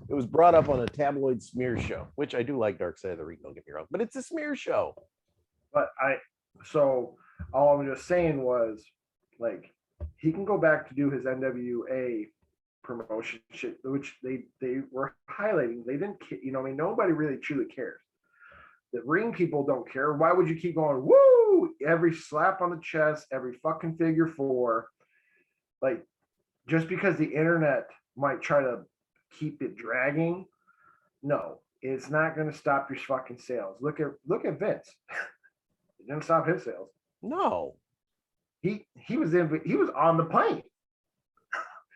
it was brought up on a tabloid smear show, which I do like Dark Side of the Ring, don't get me wrong, but it's a smear show. But so all I'm just saying was, like, he can go back to do his NWA promotion shit, which they were highlighting. They didn't, nobody really truly cares. The ring people don't care. Why would you keep going, woo, every slap on the chest, every fucking figure four? Like, just because the internet might try to keep it dragging, no, it's not going to stop your fucking sales. Look at Vince. It didn't stop his sales. No. He was on the plane.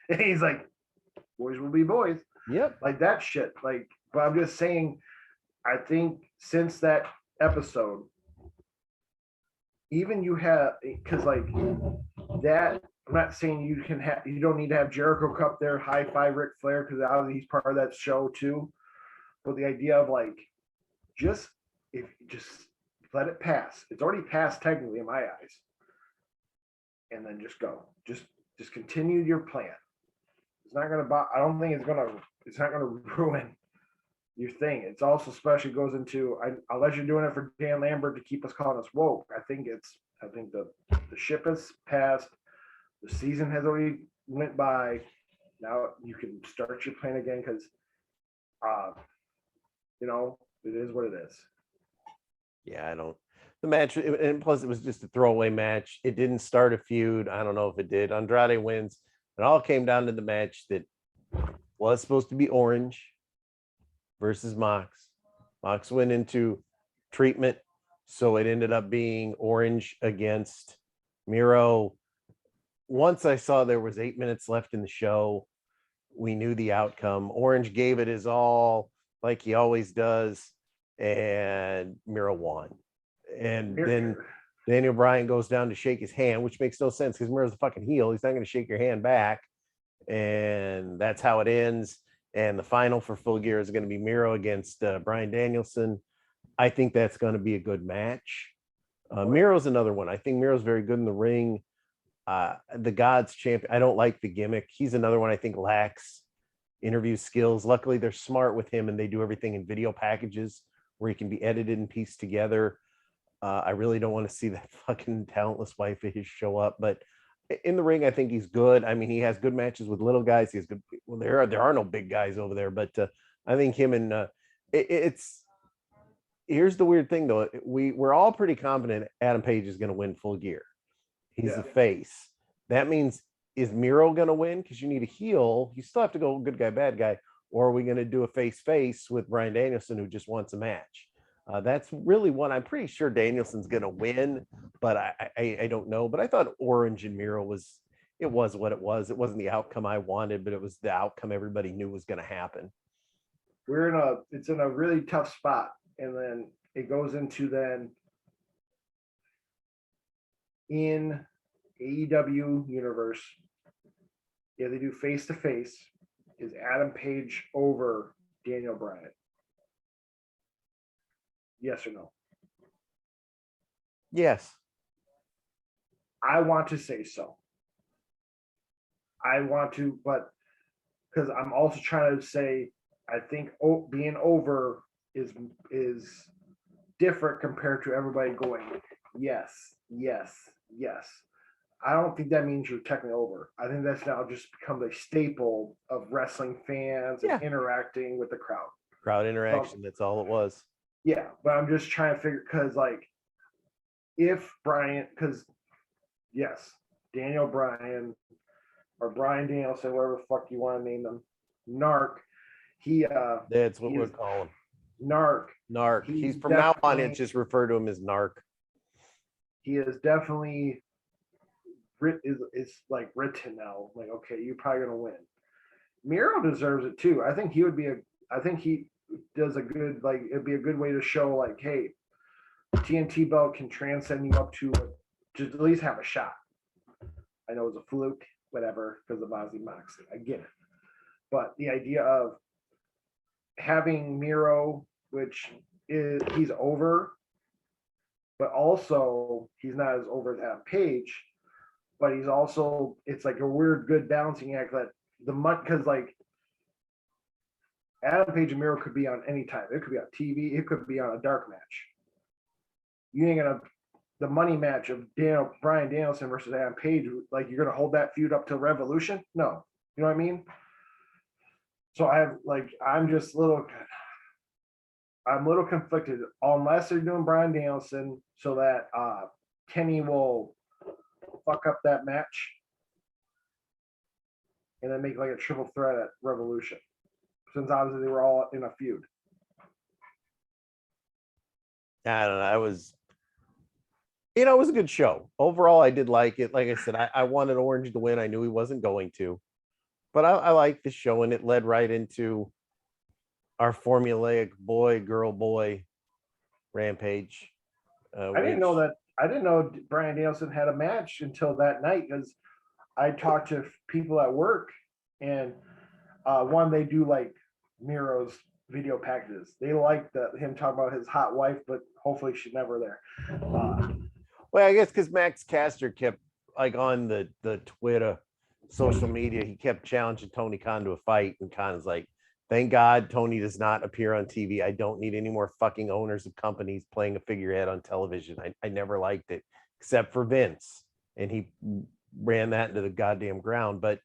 And he's like, boys will be boys. Yep. Like that shit. Like, but I'm just saying, I think since that episode, even you have, because like that, I'm not saying you don't need to have Jericho Cup there, high five Ric Flair, because obviously he's part of that show too. But the idea of like, just let it pass. It's already passed technically in my eyes. And then just go. Just continue your plan. It's not gonna. I don't think it's not gonna ruin your thing. It's also especially goes into, unless you're doing it for Dan Lambert to keep us calling us woke. I think the ship has passed. The season has already went by. Now you can start your plan again because, it is what it is. Yeah, I don't. The match, and plus it was just a throwaway match. It didn't start a feud. I don't know if it did. Andrade wins. It all came down to the match that was supposed to be Orange versus Mox. Mox went into treatment, so it ended up being Orange against Miro. Once I saw there was 8 minutes left in the show, we knew the outcome. Orange gave it his all, like he always does, and Miro won. And then Daniel Bryan goes down to shake his hand, which makes no sense because Miro's a fucking heel. He's not going to shake your hand back. And that's how it ends. And the final for Full Gear is going to be Miro against Bryan Danielson. I think that's going to be a good match. Miro's another one. I think Miro's very good in the ring. The Gods champion. I don't like the gimmick. He's another one I think lacks interview skills. Luckily, they're smart with him and they do everything in video packages where he can be edited and pieced together. I really don't want to see that fucking talentless wife of his show up, but in the ring, I think he's good. I mean, he has good matches with little guys. He has good. Well, there are no big guys over there, but I think him and it's. Here's the weird thing, though. We're all pretty confident Adam Page is going to win Full Gear. He's the face. That means, is Miro going to win? Because you need a heel. You still have to go good guy, bad guy. Or are we going to do a face with Bryan Danielson, who just wants a match? That's really one. I'm pretty sure Danielson's going to win, but I don't know. But I thought Orange and Miro was what it was. It wasn't the outcome I wanted, but it was the outcome everybody knew was going to happen. It's in a really tough spot. And then it goes into then in AEW universe, they do face to face. Is Adam Page over Daniel Bryan? Yes or no? Yes. I want to say so. I want to, but because I'm also trying to say, I think being over is different compared to everybody going, yes. I don't think that means you're technically over. I think that's now just become a staple of wrestling fans and Yeah. interacting with the crowd. Crowd interaction. That's all it was. Yeah, but I'm just trying to figure because like if Brian, because yes, Daniel Bryan or Brian Danielson, whatever the fuck you want to name them, Narc. He That's what he we're is calling Narc. Narc. He's from now on. It's just refer to him as Narc. He is definitely is like written now. Like, okay, you're probably gonna win. Miro deserves it too. I think he would be a. I think he does a good like. It'd be a good way to show like, hey, TNT belt can transcend you up to just at least have a shot. I know it's a fluke, whatever, because of Ozzy Moxley. I get it, but the idea of having Miro, which is he's over, but also he's not as over as Page, but he's also it's like a weird good balancing act that the because like Adam Page and Miro could be on any time. It could be on TV. It could be on a dark match. You ain't gonna the money match of Brian Danielson versus Adam Page. Like you're gonna hold that feud up till Revolution? No, you know what I mean. So I'm just I'm a little conflicted unless they're doing Brian Danielson so that Kenny will fuck up that match and then make like a triple threat at Revolution. Since obviously they were all in a feud. I don't know. It was a good show. Overall, I did like it. Like I said, I wanted Orange to win. I knew he wasn't going to. But I liked the show, and it led right into our formulaic boy Rampage. I didn't know Brian Danielson had a match until that night because I talked to people at work, and one they do like Miro's video packages. They like him talking about his hot wife, but hopefully she's never there. Well, I guess because Max Caster kept like on the Twitter, social media, he kept challenging Tony Khan to a fight, and Khan's like, thank God Tony does not appear on TV. I don't need any more fucking owners of companies playing a figurehead on television. I never liked it, except for Vince. And he ran that into the goddamn ground. But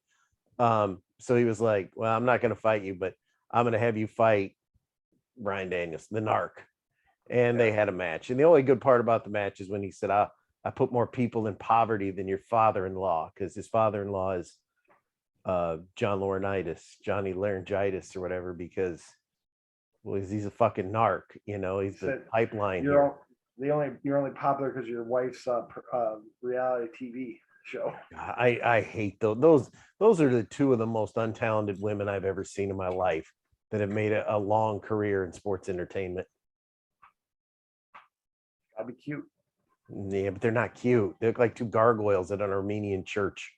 so he was like, well, I'm not going to fight you, but I'm going to have you fight Brian Danielson, the Narc. And they had a match. And the only good part about the match is when he said, I put more people in poverty than your father-in-law, because his father-in-law is Johnny Laryngitis or whatever, because he's a fucking narc, he's the pipeline here. You're only popular because your wife's reality TV show. I hate those. Those are the two of the most untalented women I've ever seen in my life that have made a long career in sports entertainment. I'd be cute. Yeah, but they're not cute. They look like two gargoyles at an Armenian church.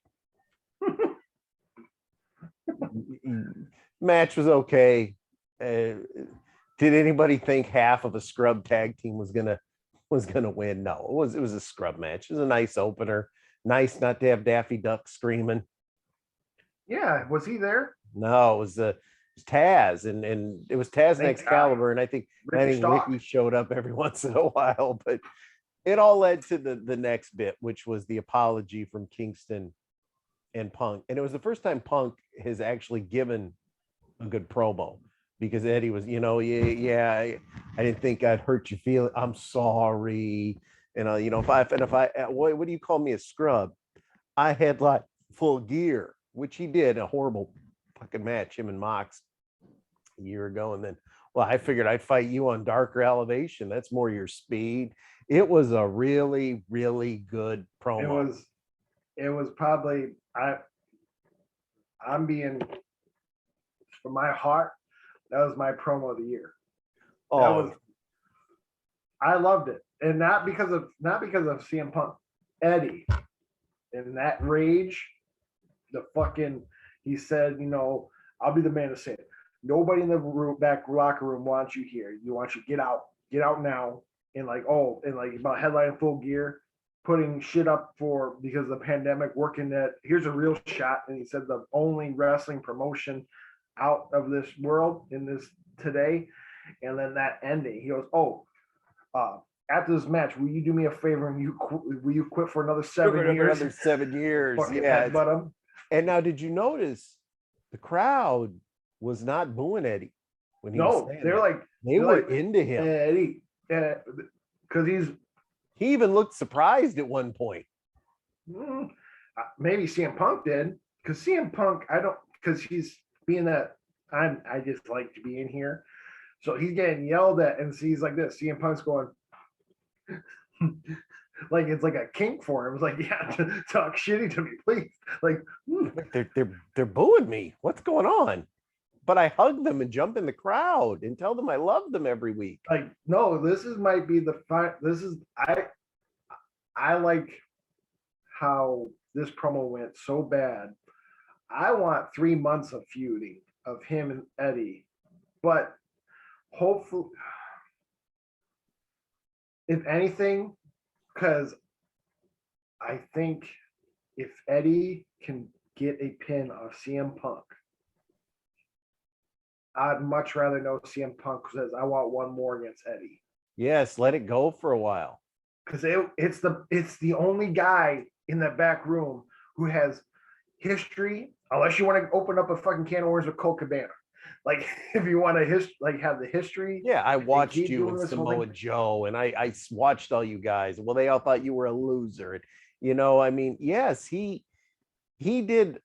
Match was okay. Did anybody think half of a scrub tag team was gonna win? No, it was a scrub match. It was a nice opener. Nice not to have Daffy Duck screaming. Yeah, was he there? No, it was Taz, and it was Taz and Excalibur, and I think Ricky showed up every once in a while, but it all led to the next bit, which was the apology from Kingston and Punk. And it was the first time Punk has actually given a good promo, because Eddie was, I didn't think I'd hurt your feelings. I'm sorry. And if I what do you call me, a scrub? I had like full gear, which he did, a horrible fucking match, him and Mox a year ago. And then, well, I figured I'd fight you on Darker Elevation. That's more your speed. It was a really, really good promo. It was probably, I'm being, from my heart, that was my promo of the year. I loved it. And not because of CM Punk. Eddie, in that rage, he said, I'll be the man to say it. Nobody in the back locker room wants you here. You want you get out now. And about headlining Full Gear, putting shit up because of the pandemic, working at, here's a real shot. And he said the only wrestling promotion out of this world in this today. And then that ending, he goes, after this match, will you do me a favor and will you quit for another 7 years? Another 7 years. Fucking Yeah. headbutt him. And now, did you notice the crowd was not booing Eddie when he was saying they're that? like they were like, into him. Eddie, because he even looked surprised at one point. Maybe CM Punk did, because CM Punk, because he's being that I just like to be in here, so he's getting yelled at, and he's like this. CM Punk's going. Like it's like a kink for him. It's like, yeah, talk shitty to me, please. Like they're booing me. What's going on? But I hug them and jump in the crowd and tell them I love them every week. Like, no, might be the fun. I like how this promo went so bad. I want 3 months of feuding of him and Eddie, but hopefully, if anything, because I think if Eddie can get a pin of CM Punk, I'd much rather know CM Punk says, I want one more against Eddie. Yes, let it go for a while. Because it's the only guy in that back room who has history, unless you want to open up a fucking can of worms with Colt Cabana. Like, if you want to have the history. Yeah, I watched you and Samoa Joe, and I watched all you guys. Well, they all thought you were a loser. And, I mean, yes, he did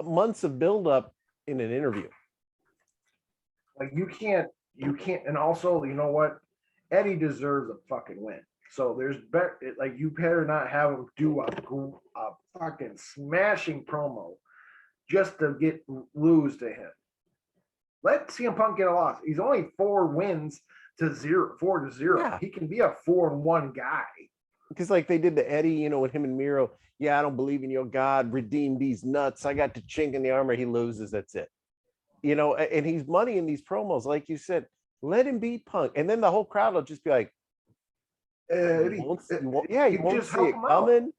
months of buildup in an interview. Like, you can't, and also, you know what? Eddie deserves a fucking win. So there's better, like, you better not have him do a fucking smashing promo just to lose to him. Let CM Punk get a loss. He's only 4 to 0. Yeah. He can be a 4-1 guy. Because like they did to Eddie, with him and Miro. Yeah, I don't believe in your God. Redeem these nuts. I got the chink in the armor. He loses. That's it. And he's money in these promos. Like you said, let him beat Punk. And then the whole crowd will just be like, you won't see it coming.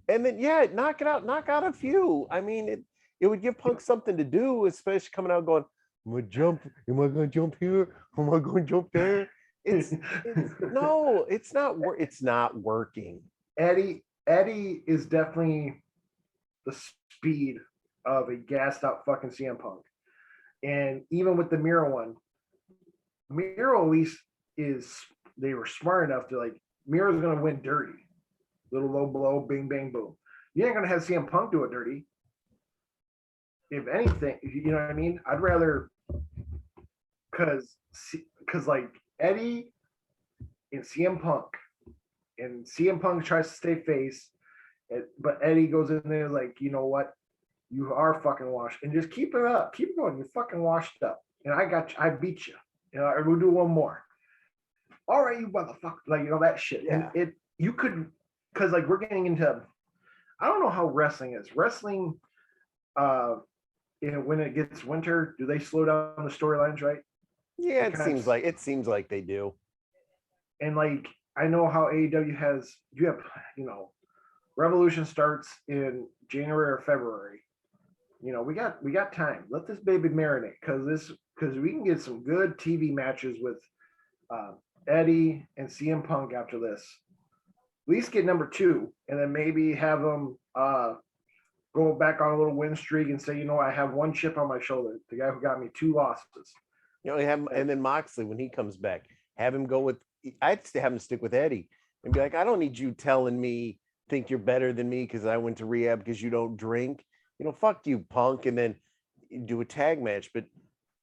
And then, knock out a few. I mean, it would give Punk something to do, especially coming out going, am I going to jump here? Am I going to jump there? No, it's not working. Eddie is definitely the speed of a gassed out fucking CM Punk. And even with the Miro one, Miro at least they were smart enough to, like, Miro's going to win dirty. Little low blow, bing, bang, boom. You ain't going to have CM Punk do it dirty. If anything, you know what I mean? I'd rather, because like Eddie and CM Punk tries to stay face, but Eddie goes in there like, you know what? You are fucking washed, and just keep it up. Keep going. You're fucking washed up. And I beat you. We'll do one more. All right, you motherfucker. Like, that shit. Yeah. And you could, because like we're getting into, I don't know how wrestling is. Wrestling, when it gets winter, do they slow down the storylines, right? Yeah, it seems like they do. And like, I know how AEW you have, Revolution starts in January or February. We got time. Let this baby marinate, because we can get some good TV matches with Eddie and CM Punk after this. At least get number 2, and then maybe have them go back on a little win streak and say, I have one chip on my shoulder. The guy who got me 2 losses. And then Moxley, when he comes back, have him go with. I'd have him stick with Eddie and be like, I don't need you telling me think you're better than me because I went to rehab because you don't drink. Fuck you, Punk, and then do a tag match. But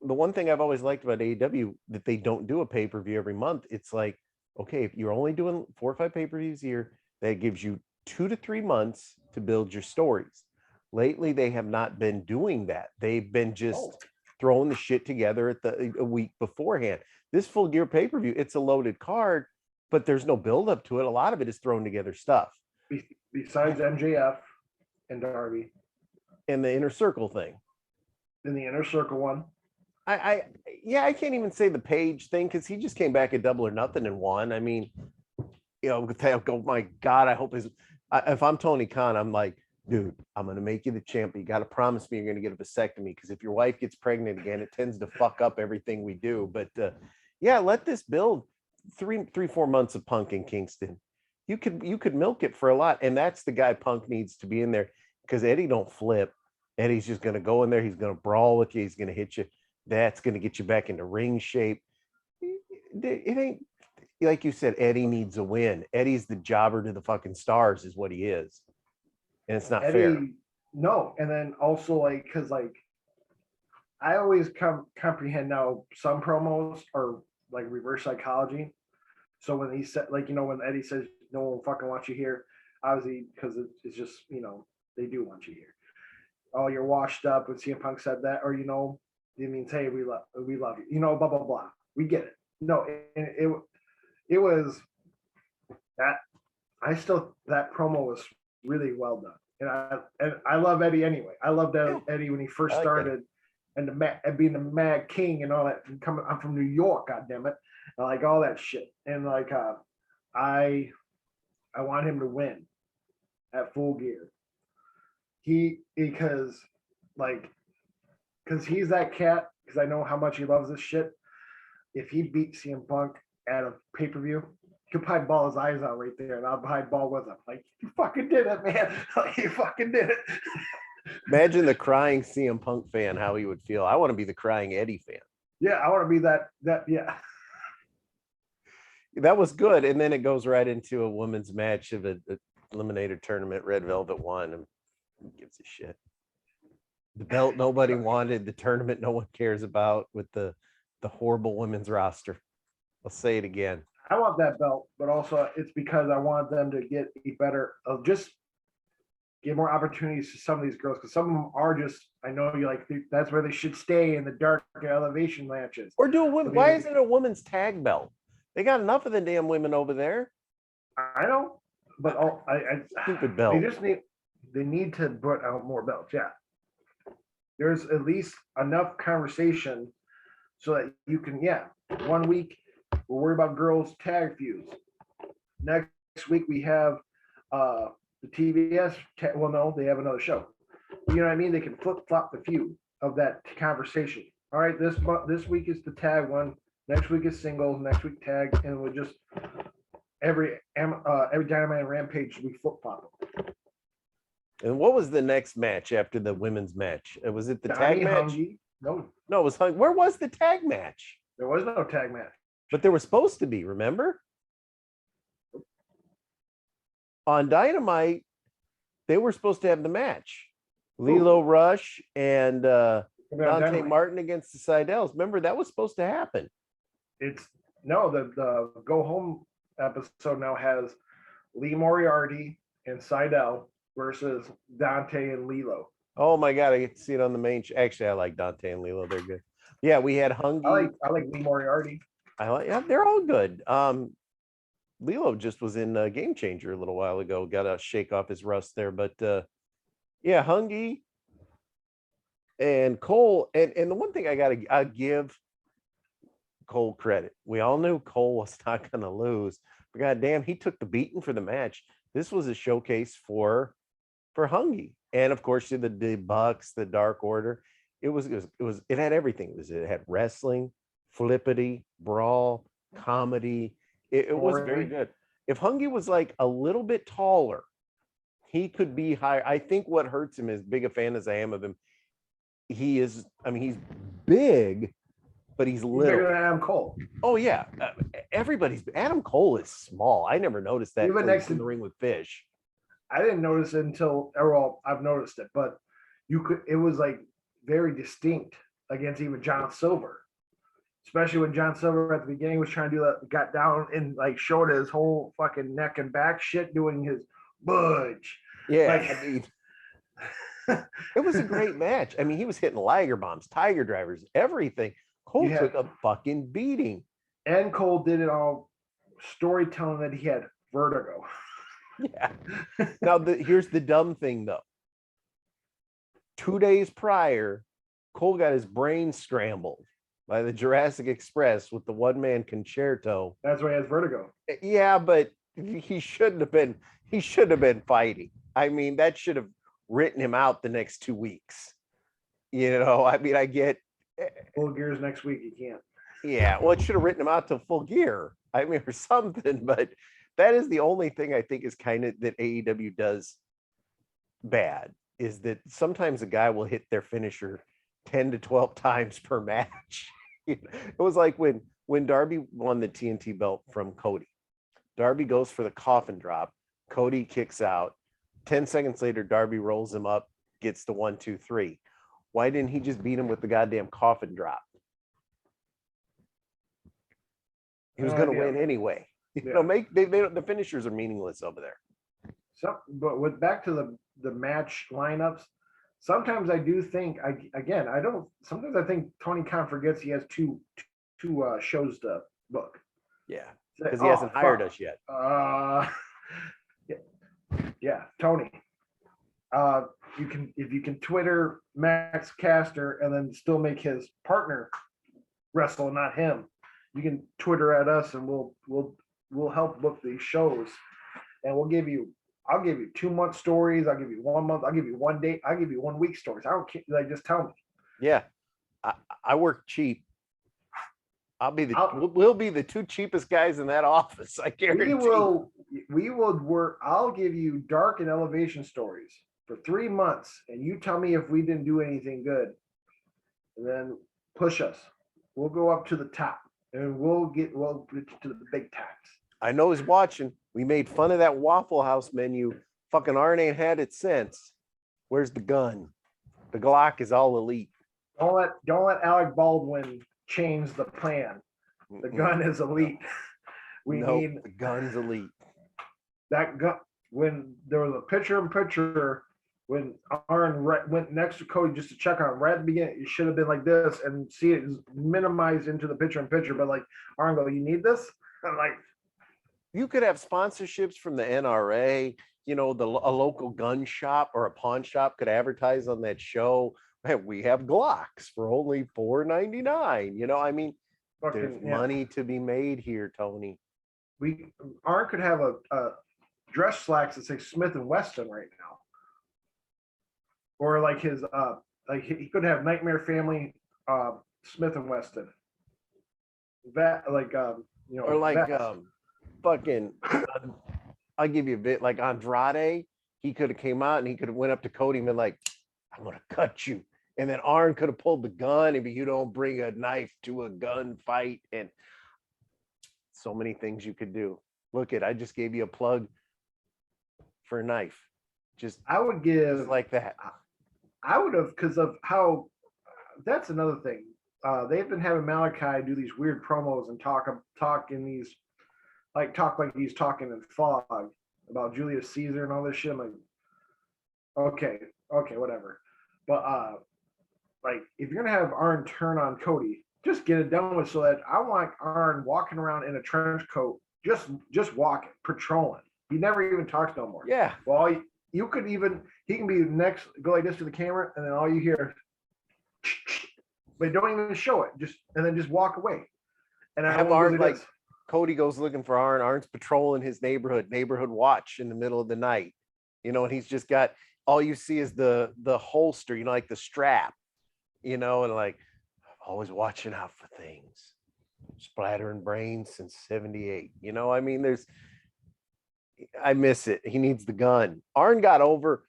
the one thing I've always liked about AEW, that they don't do a pay-per-view every month. It's like, okay, if you're only doing 4 or 5 pay-per-views a year, that gives you 2 to 3 months to build your stories. Lately, they have not been doing that. They've been just throwing the shit together at a week beforehand. This Full Gear pay-per-view, it's a loaded card, but there's no build-up to it. A lot of it is thrown together stuff. Besides MJF and Darby. And the Inner Circle thing. In the Inner Circle one. I can't even say the Page thing, because he just came back at Double or Nothing and won. I mean, oh my God, I hope if I'm Tony Khan, I'm like, dude, I'm going to make you the champ. You got to promise me you're going to get a vasectomy, because if your wife gets pregnant again, it tends to fuck up everything we do. But let this build. 4 months of Punk in Kingston. You could milk it for a lot, and that's the guy Punk needs to be in there because Eddie don't flip. Eddie's just going to go in there. He's going to brawl with you. He's going to hit you. That's going to get you back into ring shape. It ain't like you said. Eddie needs a win. Eddie's the jobber to the fucking stars, is what he is, and it's not fair. No, and then also like because like I always comprehend now some promos are like reverse psychology. So when he said like when Eddie says no one fucking wants you here, obviously because it's just they do want you here. Oh, you're washed up. When CM Punk said that, or it means hey we love you. Blah blah blah. We get it. No, it was that that promo was really well done, and I love Eddie anyway. I loved Eddie when he first started, and being the Mad King and all that. And I'm from New York, God damn it, I like all that shit, and like I want him to win at Full Gear. Because he's that cat. Because I know how much he loves this shit. If he beats CM Punk at a pay-per-view, he could probably ball his eyes out right there, and I'll probably ball with him. Like, you fucking did it, man. Like, you fucking did it. Imagine the crying CM Punk fan, how he would feel. I want to be the crying Eddie fan. Yeah, I want to be that, yeah. That was good. And then it goes right into a women's match of an eliminator tournament. Red Velvet won. And who gives a shit? The belt nobody wanted, the tournament no one cares about, with the horrible women's roster. I'll say it again. I want that belt, but also it's because I want them to get just give more opportunities to some of these girls, because some of them are just, I know you like, that's where they should stay in the dark elevation matches. Or do a women. Why isn't it a women's tag belt? They got enough of the damn women over there. I know, but stupid belt. They need to put out more belts. Yeah, there's at least enough conversation so that you can, 1 week we're worried about girls tag feuds. Next week we have the TBS. Well, no, they have another show. You know what I mean? They can flip flop the feud of that conversation. All right, this week is the tag one. Next week is singles. Next week tag, and we'll just every Dynamite and Rampage we flip flop them. And what was the next match after the women's match? Was it the tag match? Hungy. No, it was Hungy. Where was the tag match? There was no tag match. But there was supposed to be, remember? On Dynamite, they were supposed to have the match. Lilo Rush and Dante Martin against the Seidel's. Remember, that was supposed to happen. The Go Home episode now has Lee Moriarty and Seidel versus Dante and Lilo. Oh my God, I get to see it on the main. Actually, I like Dante and Lilo. They're good. Yeah, we had Hungy. I like Lee Moriarty. They're all good. Lilo just was in Game Changer a little while ago. Got to shake off his rust there, but Hungy and Cole. And the one thing I give Cole credit. We all knew Cole was not going to lose, but goddamn, he took the beating for the match. This was a showcase for Hungy, and of course the Bucks, the Dark Order. It had everything. It had wrestling, flippity, brawl, comedy. It was very good. If Hungy was like a little bit taller, he could be higher. I think what hurts him, as big a fan as I am of him, he's big, but he's little. Bigger than Adam Cole. Oh yeah, Adam Cole is small. I never noticed that. Even next to the ring with Fish. I didn't notice it until, I've noticed it, but it was like very distinct against even John Silver. Especially when John Silver at the beginning was trying to do that, got down and like showed his whole fucking neck and back shit doing his budge. Yeah, it was a great match. I mean, he was hitting Liger bombs, Tiger drivers, everything. Cole took a fucking beating. And Cole did it all storytelling that he had vertigo. Yeah. Now, here's the dumb thing, though. 2 days prior, Cole got his brain scrambled by the Jurassic Express with the one-man concerto. That's why he has vertigo. Yeah, but he shouldn't have been. He should have been fighting. I mean, that should have written him out the next 2 weeks. I get Full Gear's next week. You can't. Yeah, well, it should have written him out to Full Gear. I mean, or something, but that is the only thing I think is kind of that AEW does bad, is that sometimes a guy will hit their finisher 10 to 12 times per match. It was like when Darby won the TNT belt from Cody. Darby goes for the coffin drop. Cody kicks out. 10 seconds later, Darby rolls him up, gets the 1, 2, 3. Why didn't he just beat him with the goddamn coffin drop? He was going to win anyway. You know, the finishers are meaningless over there. So, but with back to the match lineups, sometimes I do think sometimes I think Tony Khan forgets he has two shows to book. Yeah, because he hasn't hired us yet. Yeah, Tony. If you can Twitter Max Caster and then still make his partner wrestle, not him. You can Twitter at us, and we'll help book these shows, and I'll give you 2 month stories. I'll give you 1 month. I'll give you 1 day. I'll give you 1 week stories. I don't care. Like, just tell me. Yeah, I work cheap. We'll be the 2 cheapest guys in that office. I guarantee. We will work. I'll give you dark and elevation stories for 3 months, and you tell me if we didn't do anything good, and then push us. We'll go up to the top, and we'll get to the big times. I know he's watching. We made fun of that Waffle House menu. Fucking Arn ain't had it since. Where's the gun? The Glock is all elite. Don't let Alec Baldwin change the plan. The gun is elite. The gun's elite. That gun. When there was a picture-in-picture, when Arn went next to Cody just to check on him right at the beginning, it should have been like this and see it minimized into the picture-in-picture. But like Arn go, you need this? I'm like, you could have sponsorships from the NRA. You know, a local gun shop or a pawn shop could advertise on that show. Hey, we have Glocks for only $4.99. You know, I mean, there's money to be made here, Tony. Arn could have a dress slacks that say Smith and Wesson right now, or like his like he could have Nightmare Family Smith and Wesson. That or like fucking. I'll give you a bit like Andrade. He could have came out and he could have went up to Cody and been like, "I'm gonna cut you." And then Arn could have pulled the gun and you don't bring a knife to a gun fight, and so many things you could do. Look I just gave you a plug for a knife. I would give just like that. I would have, because of how that's another thing. They've been having Malachi do these weird promos and talk in these like he's talking in fog about Julius Caesar and all this shit. I'm like, okay, whatever. But like if you're gonna have Arn turn on Cody, just get it done with, so that I want Arn walking around in a trench coat, just walking, patrolling. He never even talks no more. Yeah. Well, he can be next, go like this to the camera, and then all you hear, but don't even show it, and then just walk away. And I have Arn like Cody goes looking for Arn. Arn's patrolling his neighborhood watch in the middle of the night, you know, and he's just got, all you see is the holster, you know, like the strap, you know, and like, always watching out for things, splattering brains since 78. You know, I mean, I miss it. He needs the gun. Arn got over,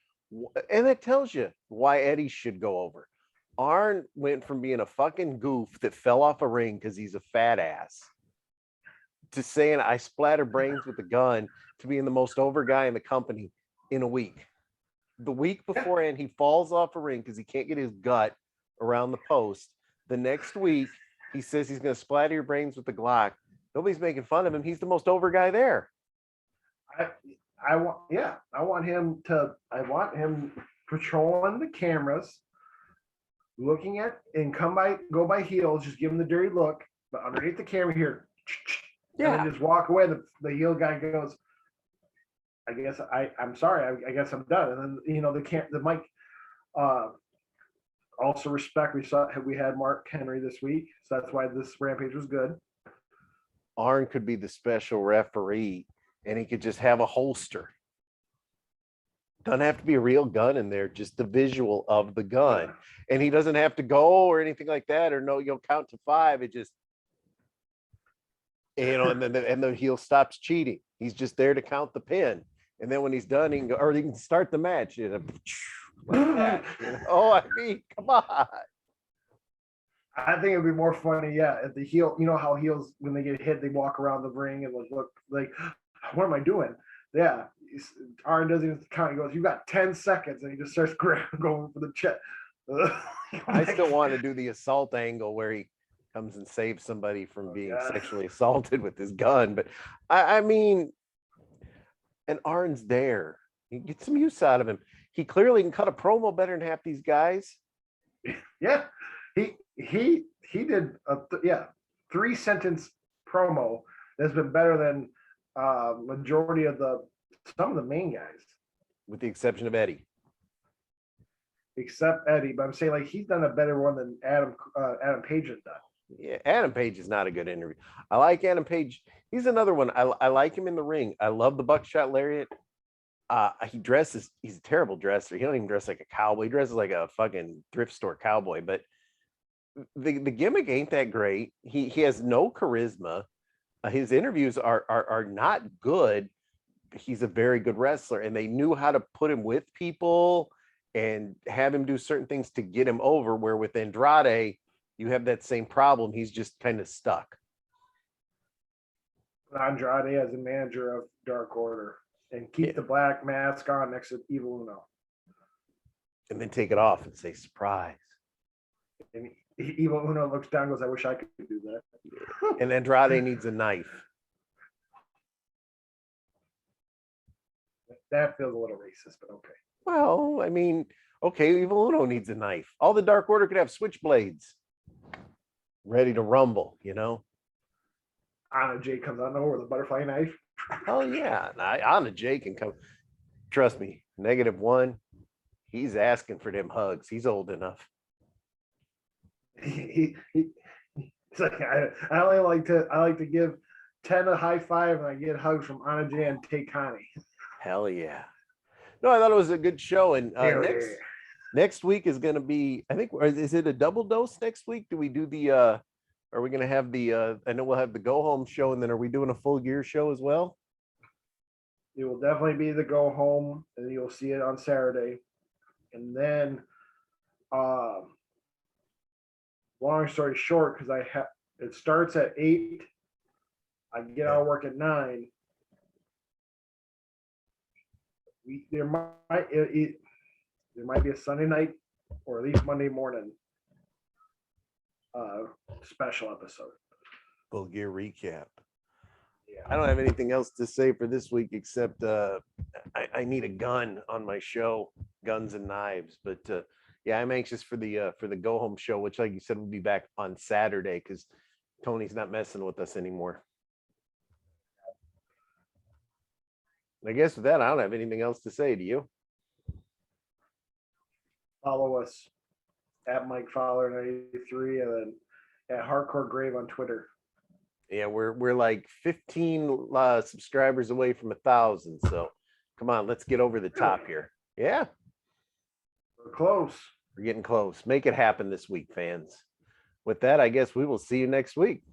and that tells you why Eddie should go over. Arn went from being a fucking goof that fell off a ring because he's a fat ass to saying I splatter brains with a gun, to being the most over guy in the company in a week. The week beforehand, he falls off a ring because he can't get his gut around the post. The next week, he says he's going to splatter your brains with the Glock. Nobody's making fun of him. He's the most over guy there. I want him patrolling the cameras, looking at and go by heels, just give him the dirty look, but underneath the camera here, and then just walk away. The heel guy goes, I guess I'm sorry. I guess I'm done. And then, you know, the mic. Also respect. We had Mark Henry this week, so that's why this Rampage was good. Arn could be the special referee, and he could just have a holster. Doesn't have to be a real gun in there, just the visual of the gun. Yeah. And he doesn't have to go or anything like that, or no, you'll count to 5. It just, And then the heel stops cheating. He's just there to count the pin. And then when he's done, he can go, or he can start the match. Like that. Oh, I mean, come on. I think it'd be more funny, if the heel, you know how heels when they get hit, they walk around the ring and look like, what am I doing? Yeah, Arn doesn't even count. He goes, "You got 10 seconds," and he just starts going for the chest. I still want to do the assault angle where he comes and saves somebody from being sexually assaulted with his gun. But I mean, and Arn's there. You get some use out of him. He clearly can cut a promo better than half these guys. Yeah, he did a 3-sentence promo that's been better than majority of some of the main guys, with the exception of Eddie. Except Eddie, but I'm saying like he's done a better one than Adam Page has done. Yeah, Adam Page is not a good interview. I like Adam Page. He's another one. I like him in the ring. I love the buckshot lariat. He's a terrible dresser. He don't even dress like a cowboy. He dresses like a fucking thrift store cowboy. But the gimmick ain't that great. He has no charisma. His interviews are not good. He's a very good wrestler, and they knew how to put him with people and have him do certain things to get him over, where with Andrade, you have that same problem. He's just kind of stuck. Andrade as a manager of Dark Order and keep the black mask on next to Evil Uno. And then take it off and say, surprise. And Evil Uno looks down and goes, I wish I could do that. And Andrade needs a knife. That feels a little racist, but okay. Well, I mean, okay, Evil Uno needs a knife. All the Dark Order could have switchblades ready to rumble, you know? Anna Jay comes out nowhere with a butterfly knife. Oh, yeah. Anna Jay can come. Trust me, -1, he's asking for them hugs. He's old enough. He's like, I only like to give 10 a high five and I get hugs from Anna Jay and Tay Connie. Hell yeah. No, I thought it was a good show. And next week is going to be, I think, is it a double dose next week? Do we do are we going to have I know we'll have the go home show, and then are we doing a full gear show as well? It will definitely be the go home, and you'll see it on Saturday. And then, long story short, because it starts at 8. I get out of work at 9. There might be a Sunday night or at least Monday morning special episode. Full gear recap. Yeah. I don't have anything else to say for this week except I need a gun on my show, Guns and Knives. But yeah, I'm anxious for the go home show, which, like you said, will be back on Saturday because Tony's not messing with us anymore. I guess with that, I don't have anything else to say. Do you? Follow us at Mike Fowler 93 and then at Hardcore Grave on Twitter. Yeah, we're like 15 subscribers away from 1,000. So come on, let's get over the top here. Yeah, we're close. We're getting close. Make it happen this week, fans. With that, I guess we will see you next week.